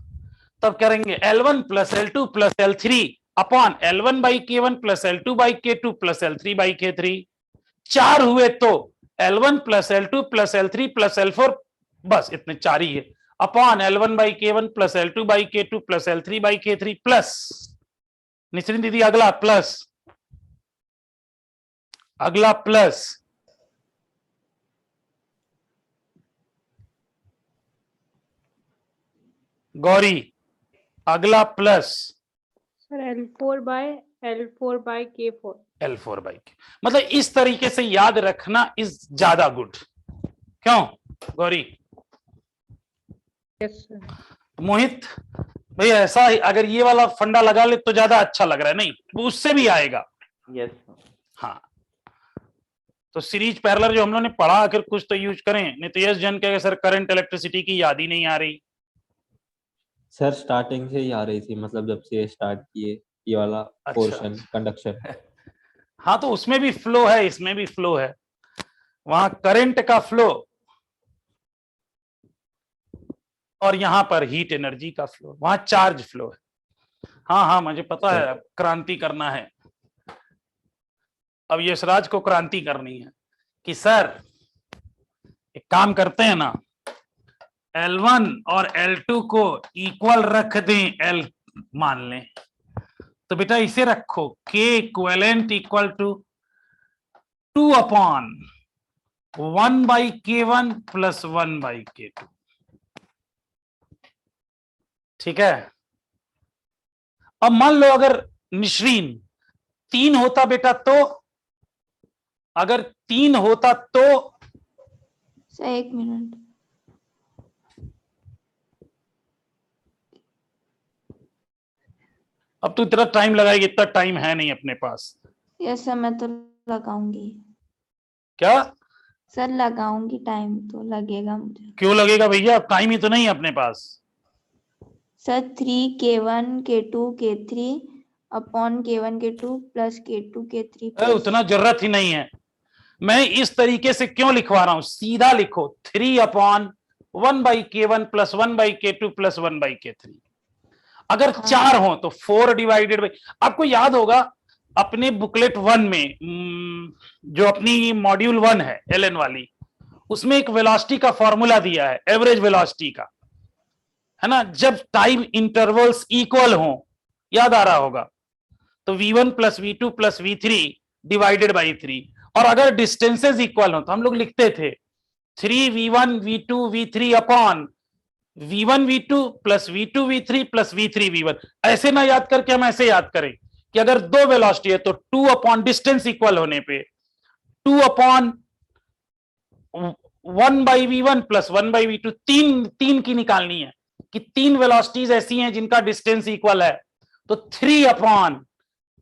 करेंगे L1 plus L2 plus L3 upon L1 by K1 plus L2 by K2 plus L3 by K3। 4 हुए तो L1 plus L2 plus L3 plus L4, बस इतने 4 ही है, upon L1 by K1 plus L2 by K2 plus L3 by K3 plus, Nishchit दीदी अगला प्लस, अगला प्लस, गौरी अगला plus, sir L4 by K4। L4 by K, मतलब इस तरीके से याद रखना इज ज्यादा गुड। क्यों गौरी? Yes sir. मोहित भाई ऐसा ही अगर ये वाला फंडा लगा ले तो ज्यादा अच्छा लग रहा है, नहीं वो उससे भी आएगा। यस। हाँ, तो सीरीज पैरेलल जो हम लोगों ने पढ़ा, आखिर कुछ तो यूज करें, नहीं तो यस जन कहेगा सर करंट इलेक्ट्रिसिटी की याद ही नहीं आ रही। सर स्टार्टिंग से ही आ रही थी, मतलब जब से स्टार्ट किए ये वाला पोर्शन कंडक्शन। हाँ, तो उसमें भी फ्लो है, इसमें भी फ्लो है, वहां करंट का फ्लो और यहां पर हीट एनर्जी का फ्लो, वहां चार्ज फ्लो है। हाँ हाँ मुझे पता है, अब क्रांति करना है, अब यशराज को क्रांति करनी है कि सर एक काम करते हैं ना, L1 और L2 को इक्वल रख दें, L मान लें, तो बेटा इसे रखो K equivalent equal to 2 upon 1 by K1 plus 1 by K2। ठीक है, अब मान लो अगर निश्रीन 3 होता बेटा, तो अगर 3 होता तो, सर 1 मिनट। अब तू इतना टाइम लगाएगी, इतना टाइम है नहीं अपने पास। यस सर, मैं तो लगाऊंगी। क्या सर लगाऊंगी, टाइम तो लगेगा मुझे। क्यों लगेगा भैया, अब टाइम ही तो नहीं है अपने पास। Sir 3 K1 K2 K3 upon K1 K2 plus K2 K3 उतना जरूरत ही नहीं है। मैं इस तरीके से क्यों लिखवा रहा हूं, सीधा लिखो 3/1/K1 plus 1/K2 plus 1/K3। अगर हाँ। 4 हो तो 4 डिवाइडेड बाई, आपको याद होगा अपने बुकलेट 1 में जो अपनी मॉड्यूल 1 है LN वाली, उसमें एक वेलोसिटी का फॉर्मूला दिया है, एवरेज वेलोसिटी का, है ना, जब टाइम इंटरवल्स इक्वल हो, याद आ रहा होगा, तो V1 plus V2 plus V3 divided by 3। और अगर डिस्टेंसेस इक्वल हो तो हम लोग लिखते थे 3V1 V2 V3 upon V1 V2 plus V2 V3 plus V3 V1। ऐसे ना याद करके हम ऐसे याद करें कि अगर दो वेलोसिटी है तो 2 अपॉन डिस्टेंस इक्वल होने पे 2 अपॉन 1/V1 प्लस 1/V2, तीन की निकालनी है कि 3 वेलोसिटीज ऐसी हैं जिनका डिस्टेंस इक्वल है, तो 3 upon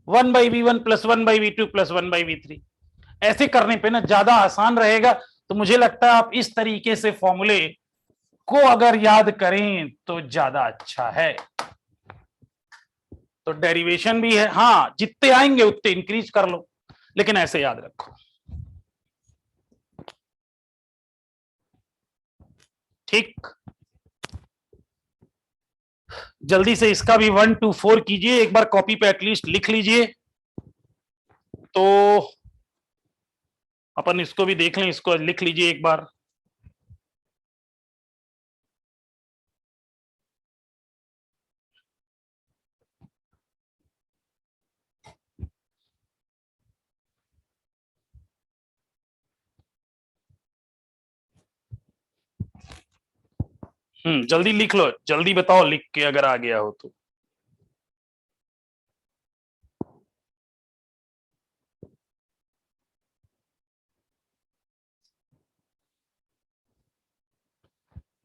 1/V1 plus 1/V2 plus 1/V3। ऐसे करने पे ना ज्यादा आसान रहेगा। तो मुझे लगता है आप इस तरीके से फॉर्मूले को अगर याद करें तो ज्यादा अच्छा है। तो डेरिवेशन भी है, हाँ जितने आएंगे उतने इंक्रीज कर लो, लेकिन ऐसे याद रखो। ठीक, जल्दी से इसका भी 1 to 4 कीजिए, एक बार कॉपी पे एटलीस्ट लिख लीजिए, तो अपन इसको भी देख लें, इसको लिख लीजिए एक बार। जल्दी लिख लो, जल्दी बताओ लिख के अगर आ गया हो तो।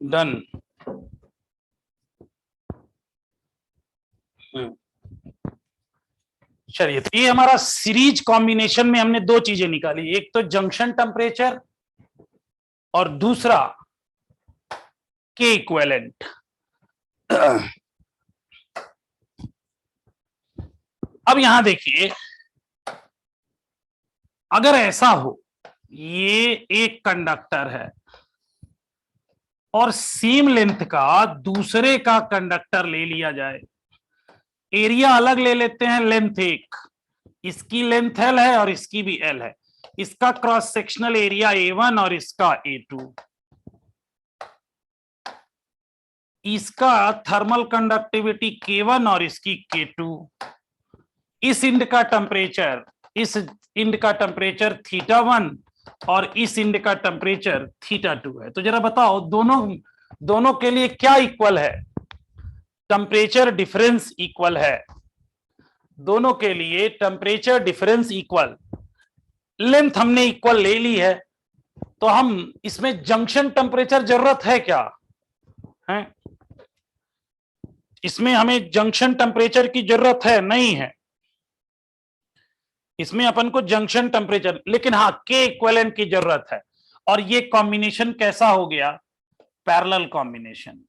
डन। चलिए, तो ये हमारा सीरीज कॉम्बिनेशन में हमने दो चीजें निकाली, एक तो जंक्शन टेम्परेचर और दूसरा के इक्विवेलेंट। अब यहां देखिए, अगर ऐसा हो, ये एक कंडक्टर है और सेम लेंथ का दूसरे का कंडक्टर ले लिया जाए, एरिया अलग ले लेते हैं, लेंथ एक, इसकी लेंथ L है और इसकी भी L है, इसका क्रॉस सेक्शनल एरिया A1 और इसका A2, इसका थर्मल कंडक्टिविटी K1 और इसकी K2, इस इंड का टेम्परेचर, इस इंड का टेम्परेचर θ1 और इस इंड का टेम्परेचर θ2 है। तो जरा बताओ दोनों के लिए क्या इक्वल है? टेम्परेचर डिफरेंस इक्वल है, दोनों के लिए टेम्परेचर डिफरेंस इक्वल, लेंथ हमने इक्वल ले ली है, तो हम इसमें जंक्शन टेम्परेचर जरूरत है क्या है? इसमें हमें जंक्शन टेम्परेचर की जरूरत है नहीं है, इसमें अपन को जंक्शन टेम्परेचर, लेकिन हाँ के इक्विवेलेंट की जरूरत है। और ये कॉम्बिनेशन कैसा हो गया? Parallel combination.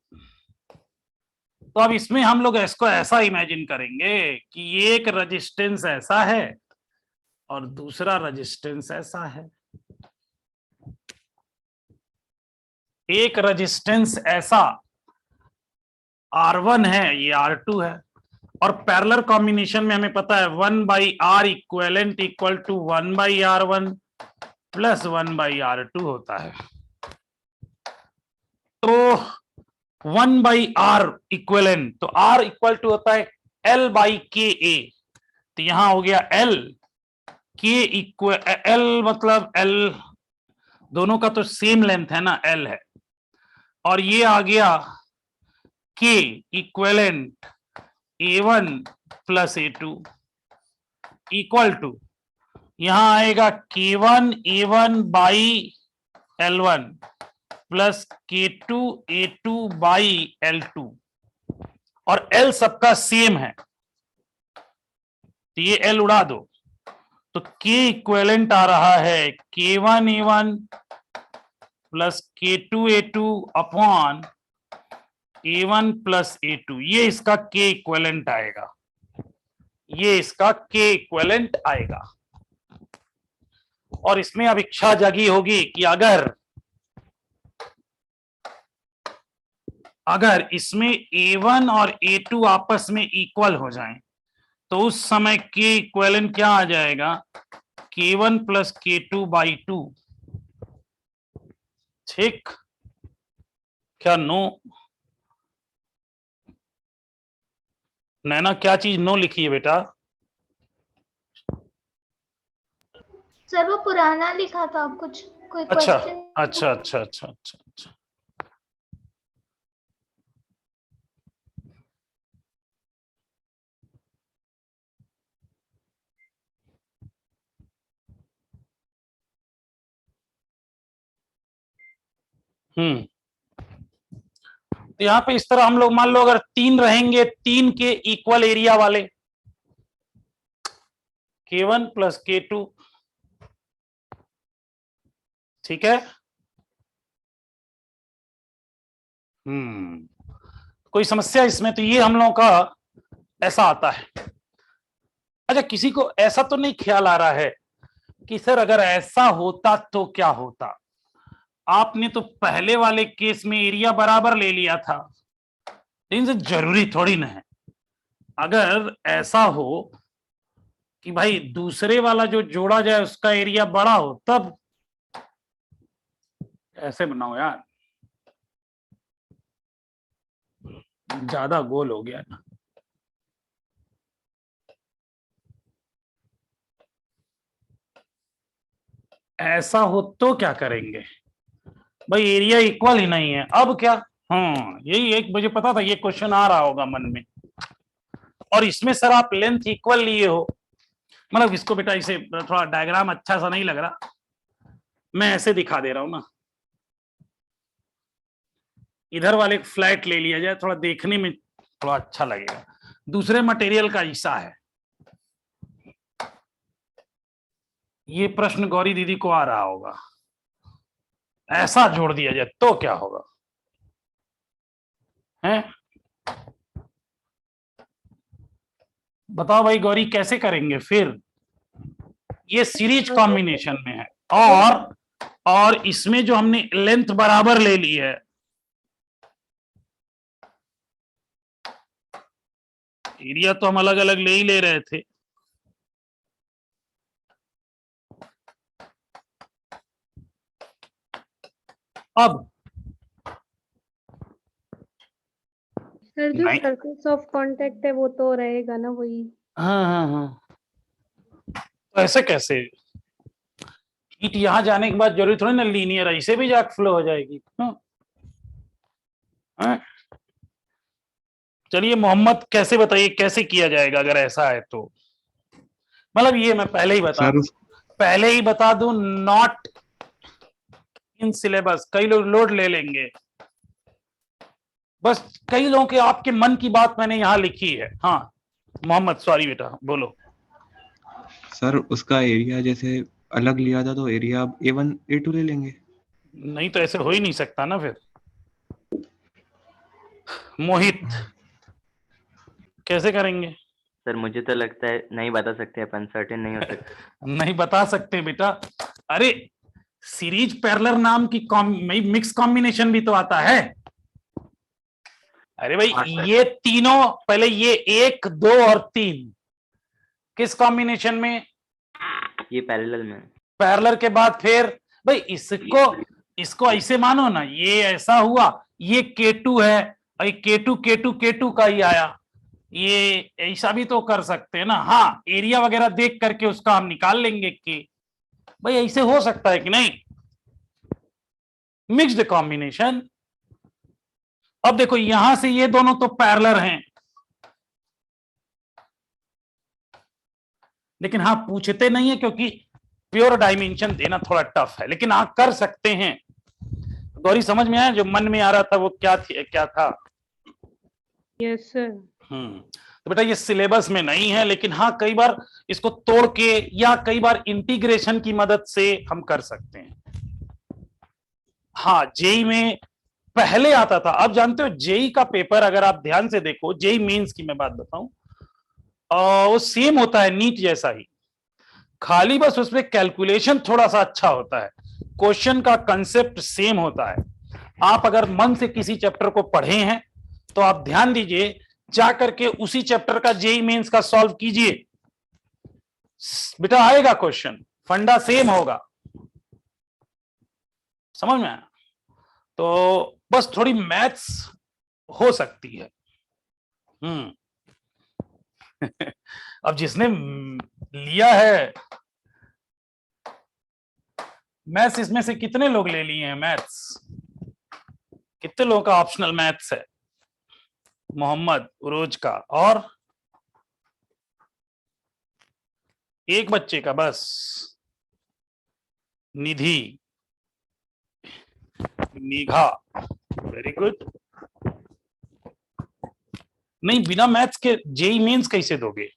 तो अब इसमें हम लोग इसको ऐसा इमेजिन करेंगे कि एक रेजिस्टेंस ऐसा है और दूसरा रेजिस्टेंस ऐसा है, एक रेजिस्टेंस ऐसा R1 है, ये R2 है, और पैरेलल कॉम्बिनेशन में हमें पता है 1/R equivalent equal to 1/R1 plus 1/R2 होता है। तो 1/R इक्विवेलेंट, तो R इक्वल टू होता है L/KA, तो यहां हो गया L, K इक्वल L मतलब L, दोनों का तो सेम लेंथ है ना, L है, और ये आ गया K equivalent A1 plus A2 equal to, यहां आएगा K1 A1 by L1 plus K2 A2 by L2, और L सबका सेम है, तो ये L उड़ा दो, तो K इक्विवेलेंट आ रहा है K1 A1 plus K2 A2 upon A1 plus A2, ये इसका K इक्विवेलेंट आएगा। ये इसका के इक्विवेलेंट आएगा। और इसमें अब इच्छा जगी होगी कि अगर इसमें A1 और A2 आपस में इक्वल हो जाएं तो उस समय के इक्विवेलेंट क्या आ जाएगा, K1 प्लस K2/2। ठीक, क्या नो? नैना क्या चीज नो लिखी है बेटा? सर वो पुराना लिखा था कुछ, कोई अच्छा क्वेश्चन। अच्छा अच्छा अच्छा अच्छा अच्छा। तो यहाँ पे इस तरह हम लोग मान लो अगर 3 रहेंगे, 3 के इक्वल एरिया वाले, K1 प्लस K2, ठीक है। कोई समस्या इसमें? तो ये हम लोगों का ऐसा आता है। अच्छा, किसी को ऐसा तो नहीं ख्याल आ रहा है कि सर अगर ऐसा होता तो क्या होता? आपने तो पहले वाले केस में एरिया बराबर ले लिया था, लेकिन जरूरी थोड़ी ना है। अगर ऐसा हो कि भाई दूसरे वाला जो जोड़ा जाए उसका एरिया बड़ा हो, तब ऐसे बनाओ यार, ज्यादा गोल हो गया ना। ऐसा हो तो क्या करेंगे भाई, एरिया इक्वल ही नहीं है, अब क्या? यही एक मुझे पता था ये क्वेश्चन आ रहा होगा मन में। और इसमें सर आप लेंथ इक्वल लिए हो, मतलब इसको बेटा इसे थोड़ा डायग्राम अच्छा सा नहीं लग रहा, मैं ऐसे दिखा दे रहा हूं ना। इधर वाले फ्लैट ले लिया जाए, थोड़ा देखने में थोड़ा अच्छा लगेगा। दूसरे मटेरियल का हिस्सा है। ये प्रश्न गौरी दीदी को आ रहा होगा, ऐसा जोड़ दिया जाए तो क्या होगा? हैं? बताओ भाई गौरी, कैसे करेंगे फिर? ये सीरीज कॉम्बिनेशन में है, और इसमें जो हमने लेंथ बराबर ले ली है, एरिया तो हम अलग अलग ले ही ले रहे थे। अब सर जो सरफेस ऑफ कांटेक्ट है वो तो रहेगा ना, वही। हाँ, तो ऐसे कैसे? हीट यहां जाने के बाद जरूरी थोड़ी ना लीनियर है, इसे भी जाके फ्लो हो जाएगी। चलिए मोहम्मद, कैसे बताइए कैसे किया जाएगा अगर ऐसा है तो? मतलब ये मैं पहले ही बता दूं, नॉट इन सिलेबस। कई लोग लोड ले लेंगे, बस कई लोगों के आपके मन की बात मैंने यहाँ लिखी है। हाँ मोहम्मद, सॉरी बेटा, बोलो। सर उसका एरिया जैसे अलग लिया था तो एरिया A1 A2 ले लेंगे। नहीं तो ऐसे हो ही नहीं सकता ना फिर। मोहित, कैसे करेंगे? सर मुझे तो लगता है नहीं बता सकते अपन, सर्टेन नहीं हो सकते। नहीं बता सकते बेटा। अरे सीरीज पैरेलल नाम की मिक्स कॉम्बिनेशन भी तो आता है। अरे भाई ये तीनों, पहले ये 1, 2 और 3 किस कॉम्बिनेशन में? ये पैरेलल में। पैरेलल के बाद फिर भाई इसको ऐसे मानो ना, ये ऐसा हुआ, ये K2 है, भाई K2 का ही आया, ये ऐसा भी तो कर सकते हैं ना। हाँ, एरिया वगैरह देख करके उसका हम निकाल लेंगे कि भाई ऐसे हो सकता है कि नहीं। Mixed combination. अब देखो यहां से ये दोनों तो पैरेलल हैं, लेकिन हाँ पूछते नहीं है क्योंकि प्योर डायमेंशन देना थोड़ा टफ है, लेकिन हाँ कर सकते हैं। गौरी समझ में आया जो मन में आ रहा था वो क्या था? Yes sir. तो बेटा ये सिलेबस में नहीं है, लेकिन हाँ कई बार इसको तोड़ के या कई बार इंटीग्रेशन की मदद से हम कर सकते हैं। हाँ जेई में पहले आता था, अब जानते हो जेई का पेपर अगर आप ध्यान से देखो, जेई मेंस की मैं बात बताऊं, वो सेम होता है नीट जैसा ही, खाली बस उसमें कैलकुलेशन थोड़ा सा अच्छा होता है, क्वेश्चन का कंसेप्ट सेम होता है। आप अगर मन से किसी चैप्टर को पढ़े हैं तो आप ध्यान दीजिए, जा करके उसी चैप्टर का जेईई मेंस का सॉल्व कीजिए, बेटा आएगा क्वेश्चन, फंडा सेम होगा, समझ में आया? तो बस थोड़ी मैथ्स हो सकती है। अब जिसने लिया है मैथ्स, इसमें से कितने लोग ले लिए हैं मैथ्स? कितने लोगों का ऑप्शनल मैथ्स है? मोहम्मद उरोज का, और एक बच्चे का बस, निधि, निघा, वेरी गुड। नहीं, बिना मैथ्स के जेईई मेंस कैसे दोगे?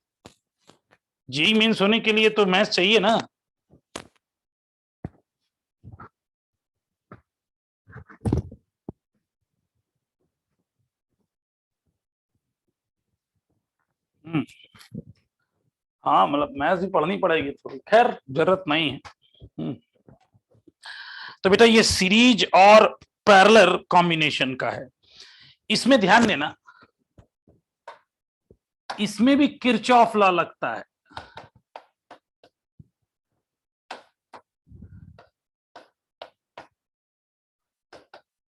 जेईई मेंस होने के लिए तो मैथ्स चाहिए ना। हाँ, मतलब मैथ्स भी पढ़नी पड़ेगी थोड़ी, खैर जरूरत नहीं है। तो बेटा ये सीरीज और पैरेलल कॉम्बिनेशन का है, इसमें ध्यान देना, इसमें भी किरचॉफ लॉ लगता है।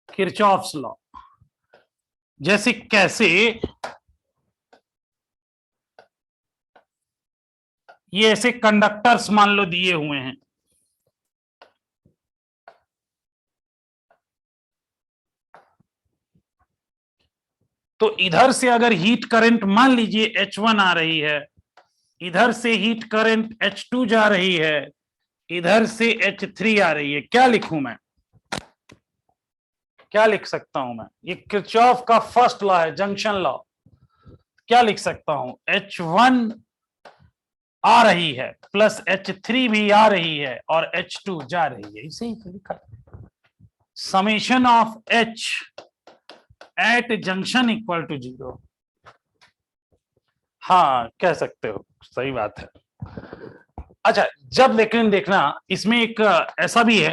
किरचॉफ्स लॉ जैसे कैसे, ये ऐसे कंडक्टर्स मान लो दिए हुए हैं, तो इधर से अगर हीट करंट मान लीजिए H1 आ रही है, इधर से हीट करंट H2 जा रही है, इधर से H3 आ रही है, क्या लिखूं मैं? क्या लिख सकता हूं मैं? ये किरचॉफ का फर्स्ट लॉ है, जंक्शन लॉ। क्या लिख सकता हूं? H1 आ रही है प्लस H3 भी आ रही है और H2 जा रही है, इसे ही तो लिखा, summation of H at junction equal to 0। हाँ, कह सकते हो, सही बात है। अच्छा, जब लेकिन देखना इसमें एक ऐसा भी है,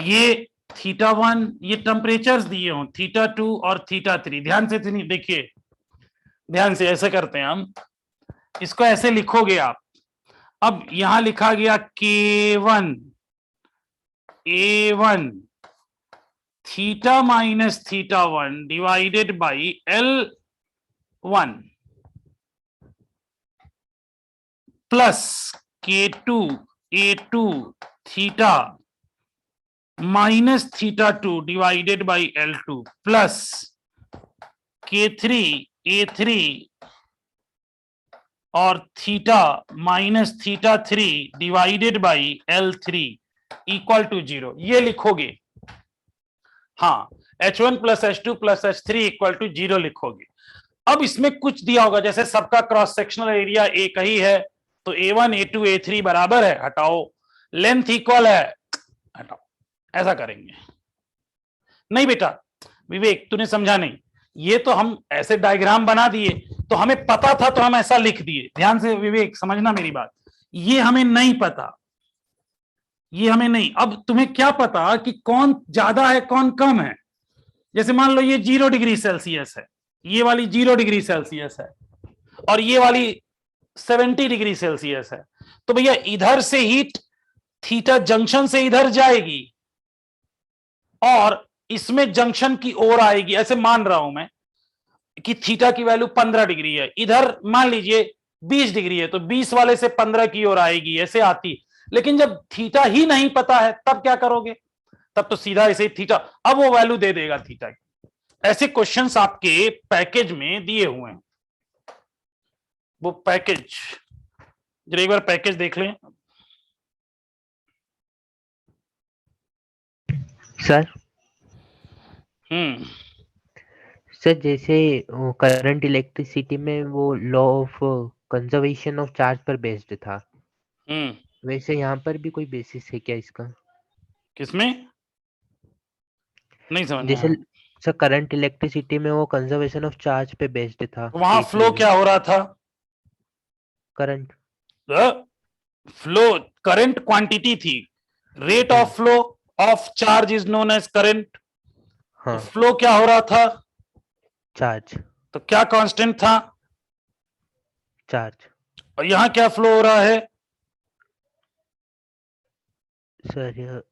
ये θ1, ये टेम्परेचर्स दिए हों θ2 और θ3, ध्यान से देखिए, ध्यान से ऐसे करते हैं हम, इसको ऐसे लिखोगे आप। अब यहां लिखा गया K1 A1 theta minus θ1 divided by L1 plus K2 A2 theta minus θ2 divided by L2 plus K3 A3 और theta minus θ3 divided by L3 equal to 0, ये लिखोगे। हाँ, H1 plus H2 plus H3 equal to 0 लिखोगे। अब इसमें कुछ दिया होगा, जैसे सबका क्रॉस सेक्शनल एरिया एक ही है, तो A1 A2 A3 बराबर है, हटाओ, लेंथ इक्वल है, हटाओ, ऐसा करेंगे। नहीं बेटा विवेक, तूने समझा नहीं, ये तो हम ऐसे डायग्राम बना दिए, तो हमें पता था तो हम ऐसा लिख दिए। ध्यान से विवेक समझना मेरी बात, ये हमें नहीं पता, ये हमें नहीं। अब तुम्हें क्या पता कि कौन ज्यादा है कौन कम है? जैसे मान लो ये 0 डिग्री सेल्सियस है, ये वाली 0 डिग्री सेल्सियस है और ये वाली 70 डिग्री सेल्सियस है, तो भैया इधर से हीट थीटा जंक्शन से इधर जाएगी और इसमें जंक्शन की ओर आएगी, ऐसे मान रहा हूं मैं कि थीटा की वैल्यू 15 डिग्री है, इधर मान लीजिए 20 डिग्री है, तो 20 वाले से 15 की ओर आएगी, ऐसे आती। लेकिन जब थीटा ही नहीं पता है तब क्या करोगे? तब तो सीधा ऐसे थीटा, अब वो वैल्यू दे देगा थीटा की। ऐसे क्वेश्चंस आपके पैकेज में दिए हुए हैं, वो पैकेज जरा एक बार पैकेज देख लें सर। हम्म, सर जैसे करंट इलेक्ट्रिसिटी में वो law of conservation of charge पर बेस्ड था, वैसे यहाँ पर भी कोई बेसिस है क्या इसका? किसमें? नहीं समझ जैसे में सर करंट इलेक्ट्रिसिटी में वो कंजर्वेशन ऑफ चार्ज पे बेस्ड था। वहां फ्लो क्या हो रहा था? करंट। फ्लो करंट क्वांटिटी थी, rate of flow of charge is known as current. हाँ फ्लो क्या हो रहा था? चार्ज। तो क्या कांस्टेंट था? चार्ज। और यहां क्या फ्लो हो रहा है? Sir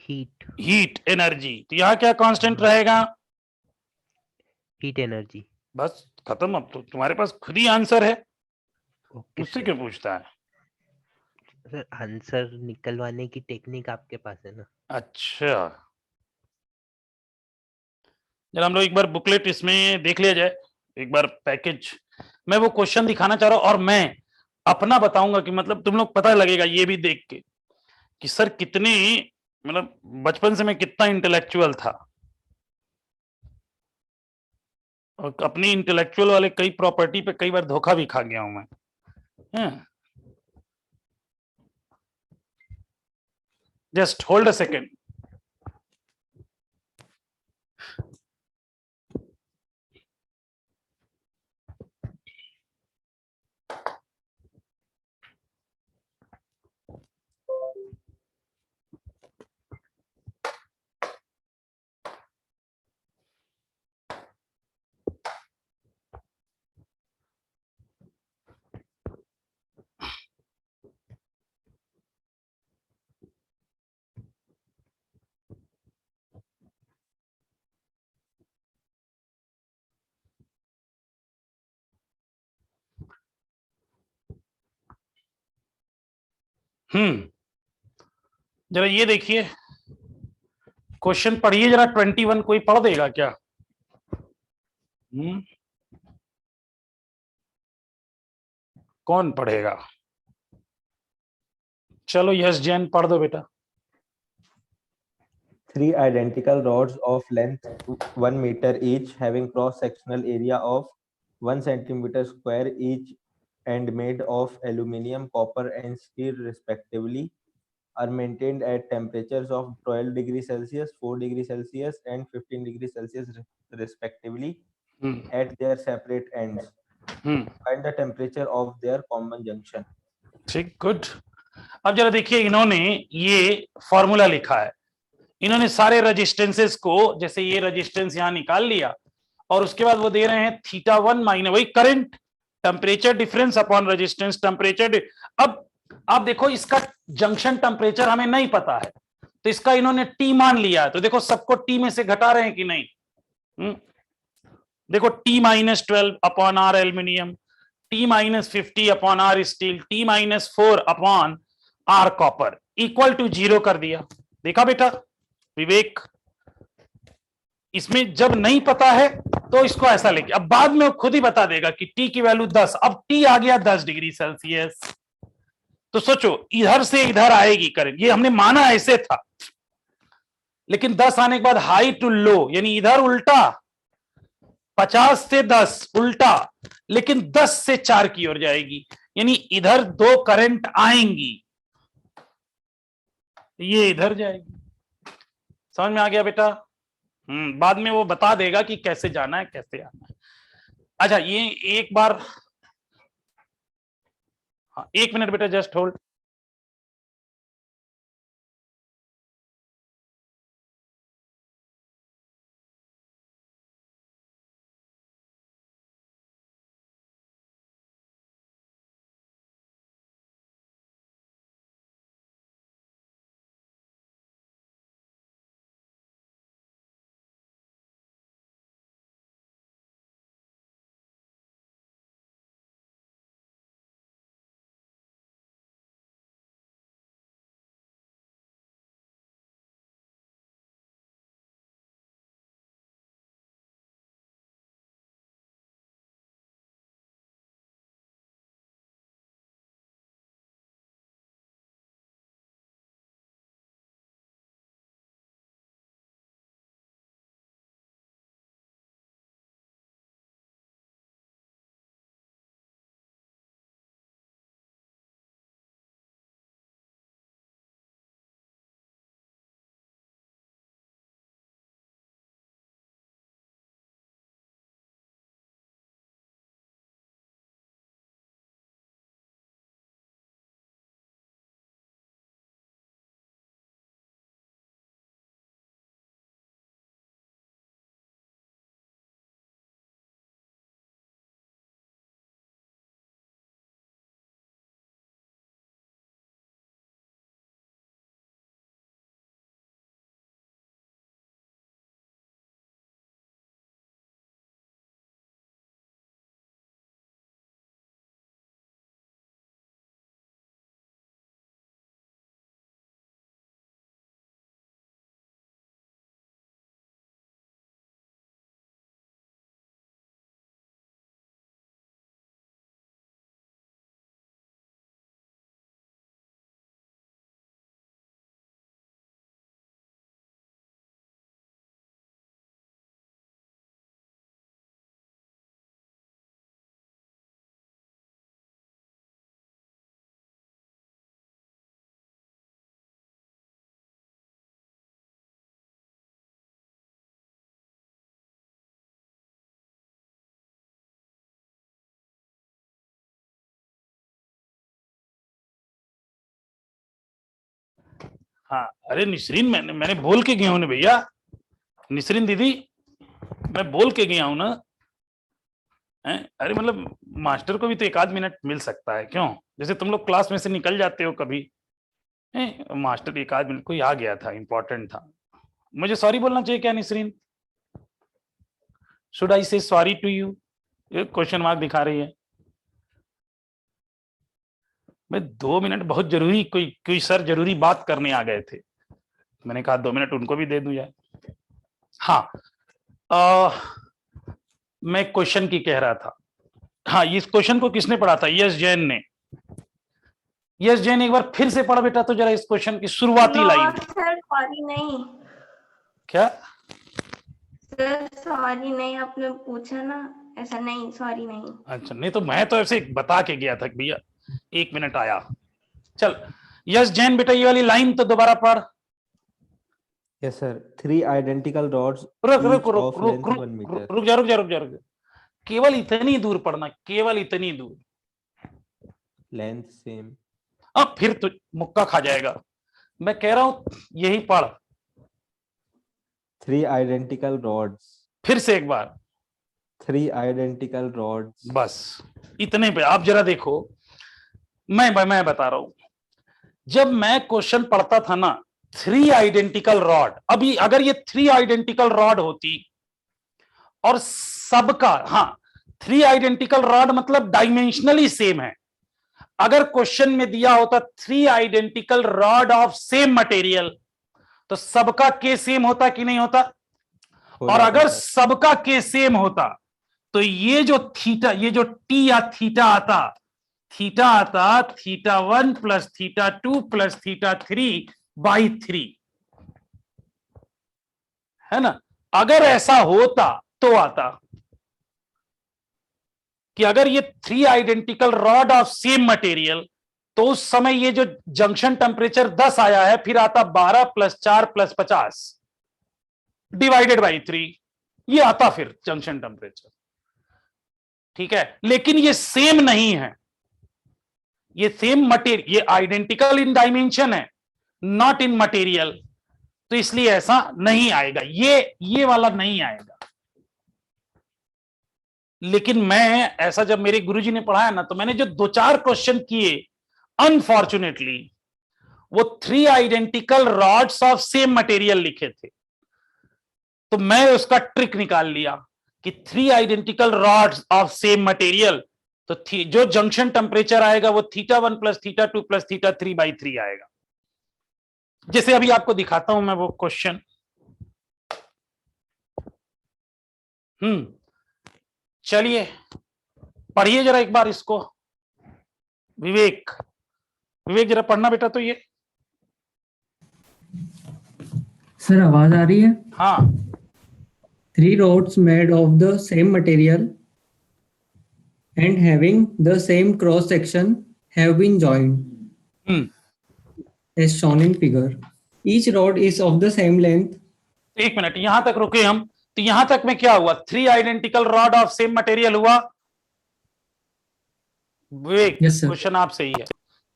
heat. Heat energy. तो यहां क्या कांस्टेंट रहेगा? Heat energy. बस खत्म। अब तो तुम्हारे पास खुद ही आंसर है, ओके मुझसे सर। क्यों पूछता है? सर आंसर निकलवाने की टेक्निक आपके पास है ना। अच्छा, जरा हम लोग एक बार बुकलेट इसमें देख लिया जाए, एक बार पैकेज। मैं वो क्वेश्चन दिखाना चाह रहा हूं और मैं अपना बताऊंगा कि मतलब तुम लोग पता लगेगा ये भी देख के कि सर कितने, मतलब बचपन से मैं कितना इंटेलेक्चुअल था और अपनी इंटेलेक्चुअल वाले कई प्रॉपर्टी पे कई बार धोखा भी खा गया हूं मैं। Just hold a second. जरा ये देखिए, क्वेश्चन पढ़िए जरा। 21 कोई पढ़ देगा क्या? कौन पढ़ेगा? चलो यस जैन पढ़ दो बेटा। 3 identical rods of length 1 meter each, having cross-sectional area of 1 centimeter square each, and made of aluminium, copper, and steel respectively, are maintained at temperatures of 12 degrees Celsius, 4 degrees Celsius, and 15 degrees Celsius respectively at their separate ends. Find the temperature of their common junction. ठीक, गुड। अब जरा देखिए, इन्होंने ये फॉर्मूला लिखा है। इन्होंने सारे रेजिस्टेंसेस को, जैसे ये रेजिस्टेंस यहां निकाल लिया और उसके बाद वो दे रहे हैं θ1 माइनस वही current, temperature difference upon resistance temperature. अब आप देखो, इसका जंक्शन टेम्परेचर हमें नहीं पता है, तो इसका इन्होंने टी मान लिया। तो देखो सबको टी में से घटा रहे हैं कि नहीं? देखो T-12 upon R aluminium, T-50 upon R steel, T-4 upon R copper equal to 0 कर दिया। देखा बेटा विवेक? इसमें जब नहीं पता है तो इसको ऐसा लेके, अब बाद में वो खुद ही बता देगा कि टी की वैल्यू 10। अब टी आ गया 10 डिग्री सेल्सियस, तो सोचो इधर से इधर आएगी करंट, ये हमने माना ऐसे था, लेकिन 10 आने के बाद हाई टू लो, यानी इधर उल्टा 50 से 10 उल्टा, लेकिन 10 से 4 की ओर जाएगी, यानी इधर दो करंट आएंगी, ये इधर जाएगी। समझ में आ गया बेटा? बाद में वो बता देगा कि कैसे जाना है कैसे आना है। अच्छा ये एक बार, हाँ 1 मिनट बेटा, जस्ट होल्ड। हाँ अरे निसरीन मैंने बोल के गया हूं ना भैया, निसरीन दीदी मैं बोल के गया हूं ना। अरे मतलब मास्टर को भी तो एक आध मिनट मिल सकता है, क्यों? जैसे तुम लोग क्लास में से निकल जाते हो कभी, मास्टर एक आध मिनट, कोई आ गया था इंपॉर्टेंट था, मुझे सॉरी बोलना चाहिए क्या निसरीन? Should I say sorry to you? Question mark दिखा रही है। मैं 2 मिनट बहुत जरूरी, कोई सर जरूरी बात करने आ गए थे, मैंने कहा 2 मिनट उनको भी दे दूं यार। हाँ मैं क्वेश्चन की कह रहा था। हाँ इस क्वेश्चन को किसने पढ़ा था? यस जैन ने। यस जैन एक बार फिर से पढ़ा बेटा तो जरा इस क्वेश्चन की शुरुआती लाइन। सर सॉरी नहीं, क्या सर सॉरी नहीं, आपने पूछा ना, ऐसा नहीं, सॉरी नहीं। अच्छा, नहीं तो मैं तो ऐसे बता के गया था कि भैया 1 मिनट आया। चल यस जैन बेटा ये वाली लाइन तो दोबारा पढ़। Yes, sir. 3 identical rods रुक रुक each रुक of रुक length रुक 1 meter. रुक जा रुक जा रुक जा रुक जा, केवल इतनी दूर पढ़ना, केवल इतनी दूर। Length same. अब फिर तो मुक्का खा जाएगा, मैं कह रहा हूं यही पढ़ 3 identical rods. फिर से एक बार। 3 identical rods. बस इतने पे आप जरा देखो, मैं बता रहा हूं, जब मैं क्वेश्चन पढ़ता था ना 3 आइडेंटिकल रॉड, अभी अगर ये 3 आइडेंटिकल रॉड होती और सबका, हाँ 3 आइडेंटिकल रॉड मतलब डायमेंशनली सेम है, अगर क्वेश्चन में दिया होता 3 identical rod of same material तो सबका के सेम होता कि नहीं होता? और अगर सबका के सेम होता तो ये जो थीटा, ये जो टी या थीटा आता θ1 प्लस θ2 प्लस θ3 बाई 3, है ना? अगर ऐसा होता तो आता कि अगर ये 3 identical rod of same material, तो उस समय ये जो जंक्शन टेम्परेचर 10 आया है, फिर आता 12 प्लस 4 प्लस 50 डिवाइडेड बाई 3, ये आता फिर जंक्शन टेम्परेचर। ठीक है, लेकिन ये सेम नहीं है, ये सेम मटेरियल, ये आइडेंटिकल इन डायमेंशन है, नॉट इन मटेरियल, तो इसलिए ऐसा नहीं आएगा, ये वाला नहीं आएगा। लेकिन मैं ऐसा जब मेरे गुरुजी ने पढ़ाया ना, तो मैंने जो 2-4 क्वेश्चन किए, अनफॉर्चुनेटली वो 3 identical rods of same material लिखे थे, तो मैं उसका ट्रिक निकाल लिया कि 3 identical rods of same material, तो जो जंक्शन टेम्परेचर आएगा वो θ1 प्लस θ2 प्लस θ3 बाई 3 आएगा। जैसे अभी आपको दिखाता हूं मैं वो क्वेश्चन। चलिए पढ़िए जरा एक बार इसको, विवेक जरा पढ़ना बेटा। तो ये सर आवाज आ रही है? हाँ। 3 rods made of the same material and having the same cross section have been joined as shown in figure. Each rod is of the same length. एक मिनट यहां तक रुके हम, तो यहां तक में क्या हुआ? 3 identical rod of same material हुआ। विवेक क्वेश्चन आप सही है,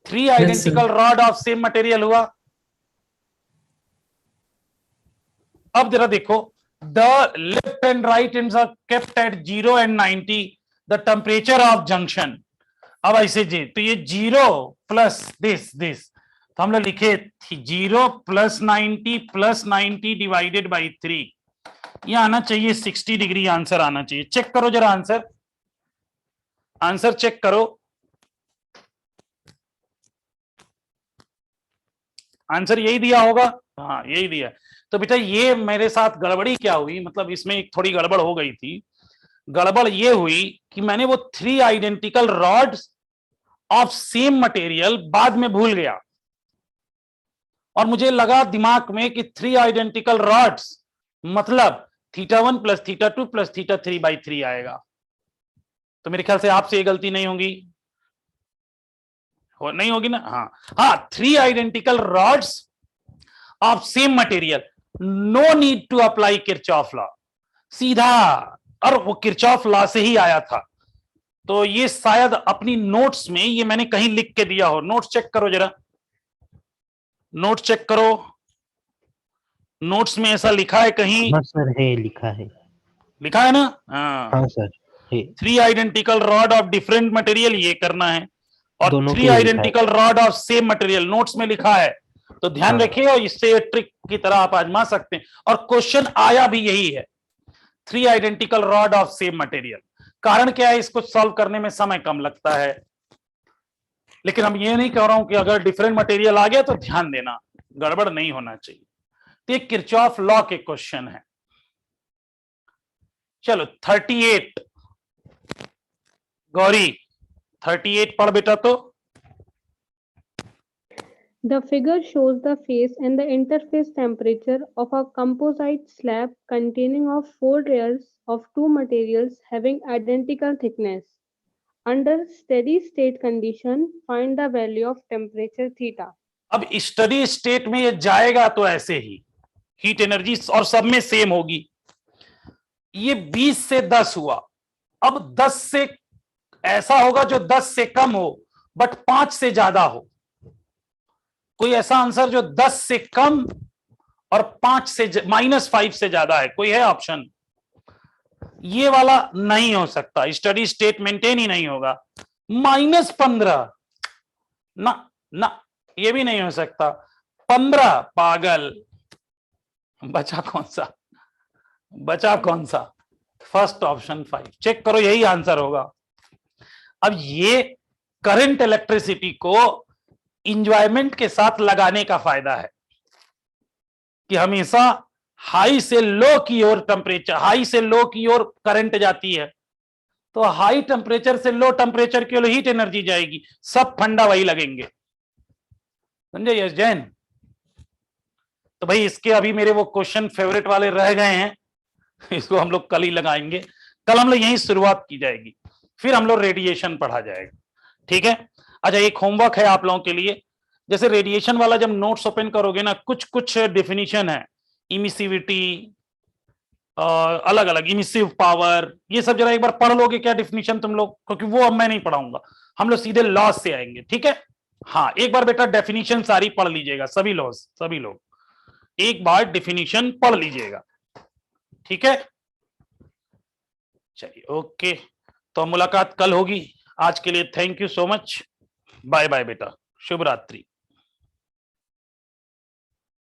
3 identical rod of same material हुआ। अब जरा देखो, the left end right ends are kept at 0 and 90, the temperature of junction. अब ऐसे जी, तो ये 0 प्लस दिस, तो हम लोग लिखे 0 प्लस 90 डिवाइडेड बाई 3, ये आना चाहिए 60 डिग्री आंसर आना चाहिए। चेक करो जरा आंसर चेक करो, आंसर यही दिया होगा। हाँ यही दिया। तो बेटा ये मेरे साथ गड़बड़ी क्या हुई, मतलब इसमें एक थोड़ी गड़बड़ हो गई थी। गड़बड़ ये हुई कि मैंने वो 3 identical rods of same material बाद में भूल गया, और मुझे लगा दिमाग में कि 3 आइडेंटिकल रॉड्स मतलब θ1 प्लस θ2 प्लस θ3 बाई 3 आएगा। तो मेरे ख्याल से आपसे ये गलती नहीं होगी, नहीं होगी ना? हाँ 3 identical rods of same material, no need to apply Kirchhoff law, सीधा, और वो किरचॉफ लॉ से ही आया था। तो ये शायद अपनी नोट्स में ये मैंने कहीं लिख के दिया हो, नोट्स चेक करो जरा। नोट चेक करो, नोट्स में ऐसा लिखा है कहीं? हाँ सर, है, लिखा है। लिखा है ना? हाँ, हाँ सर, है। 3 identical rod of different material, ये करना है, और दोनों 3 के लिए लिखा है। Identical rod of same material notes में लिखा है, तो ध्यान हाँ। रखिए, और इससे ट्रिक की तरह आप आजमा सकते हैं, और क्वेश्चन आया भी यही है, 3 identical rod of same material. कारण क्या है, इसको सॉल्व करने में समय कम लगता है, लेकिन हम ये नहीं कह रहा हूं कि अगर डिफरेंट मटेरियल आ गया तो ध्यान देना, गड़बड़ नहीं होना चाहिए। तो ये किरचॉफ लॉ के क्वेश्चन है। चलो 38, गौरी 38 पढ़ बेटा। तो The figure shows the phase and the interface temperature of a composite slab containing of 4 layers of two materials having identical thickness. Under steady state condition, find the value of temperature theta. अब स्टडी स्टेट में ये जाएगा तो ऐसे ही हीट एनर्जी और सब में सेम होगी। ये 20 से 10 हुआ, अब 10 से ऐसा होगा जो 10 से कम हो बट 5 से ज्यादा हो। कोई ऐसा आंसर जो 10 से कम और 5 से -5 से ज्यादा है? कोई है ऑप्शन? ये वाला नहीं हो सकता, स्टडी स्टेट मेंटेन ही नहीं होगा। -15 ना ना, ये भी नहीं हो सकता। 15 पागल, बचा कौन सा? बचा कौन सा? फर्स्ट ऑप्शन 5 चेक करो, यही आंसर होगा। अब ये करंट इलेक्ट्रिसिटी को इंजॉयमेंट के साथ लगाने का फायदा है कि हमेशा हाई से लो की ओर टेम्परेचर, हाई से लो की ओर करंट जाती है, तो हाई टेम्परेचर से लो टेम्परेचर की ओर हीट एनर्जी जाएगी, सब फंडा वही लगेंगे। समझे यस जैन? तो भाई इसके अभी मेरे वो क्वेश्चन फेवरेट वाले रह गए हैं, इसको हम लोग कल ही लगाएंगे। कल हम लोग यहीं शुरुआत की जाएगी, फिर हम लोग रेडिएशन पढ़ा जाएगा, ठीक है? अच्छा, एक होमवर्क है आप लोगों के लिए, जैसे रेडिएशन वाला जब नोट्स ओपन करोगे ना, कुछ कुछ डेफिनेशन है, इमिसिविटी, अलग अलग इमिसिव पावर, ये सब जरा एक बार पढ़ लोगे क्या डेफिनेशन तुम लोग? क्योंकि वो अब मैं नहीं पढ़ाऊंगा, हम लोग सीधे लॉस से आएंगे, ठीक है? हाँ, एक बार बेटा डेफिनेशन सारी पढ़ लीजिएगा, सभी लॉस, सभी लोग एक बार डेफिनेशन पढ़ लीजिएगा, ठीक है? चलिए ओके, तो मुलाकात कल होगी। आज के लिए thank you so much, bye bye बेटा, शुभ रात्रि।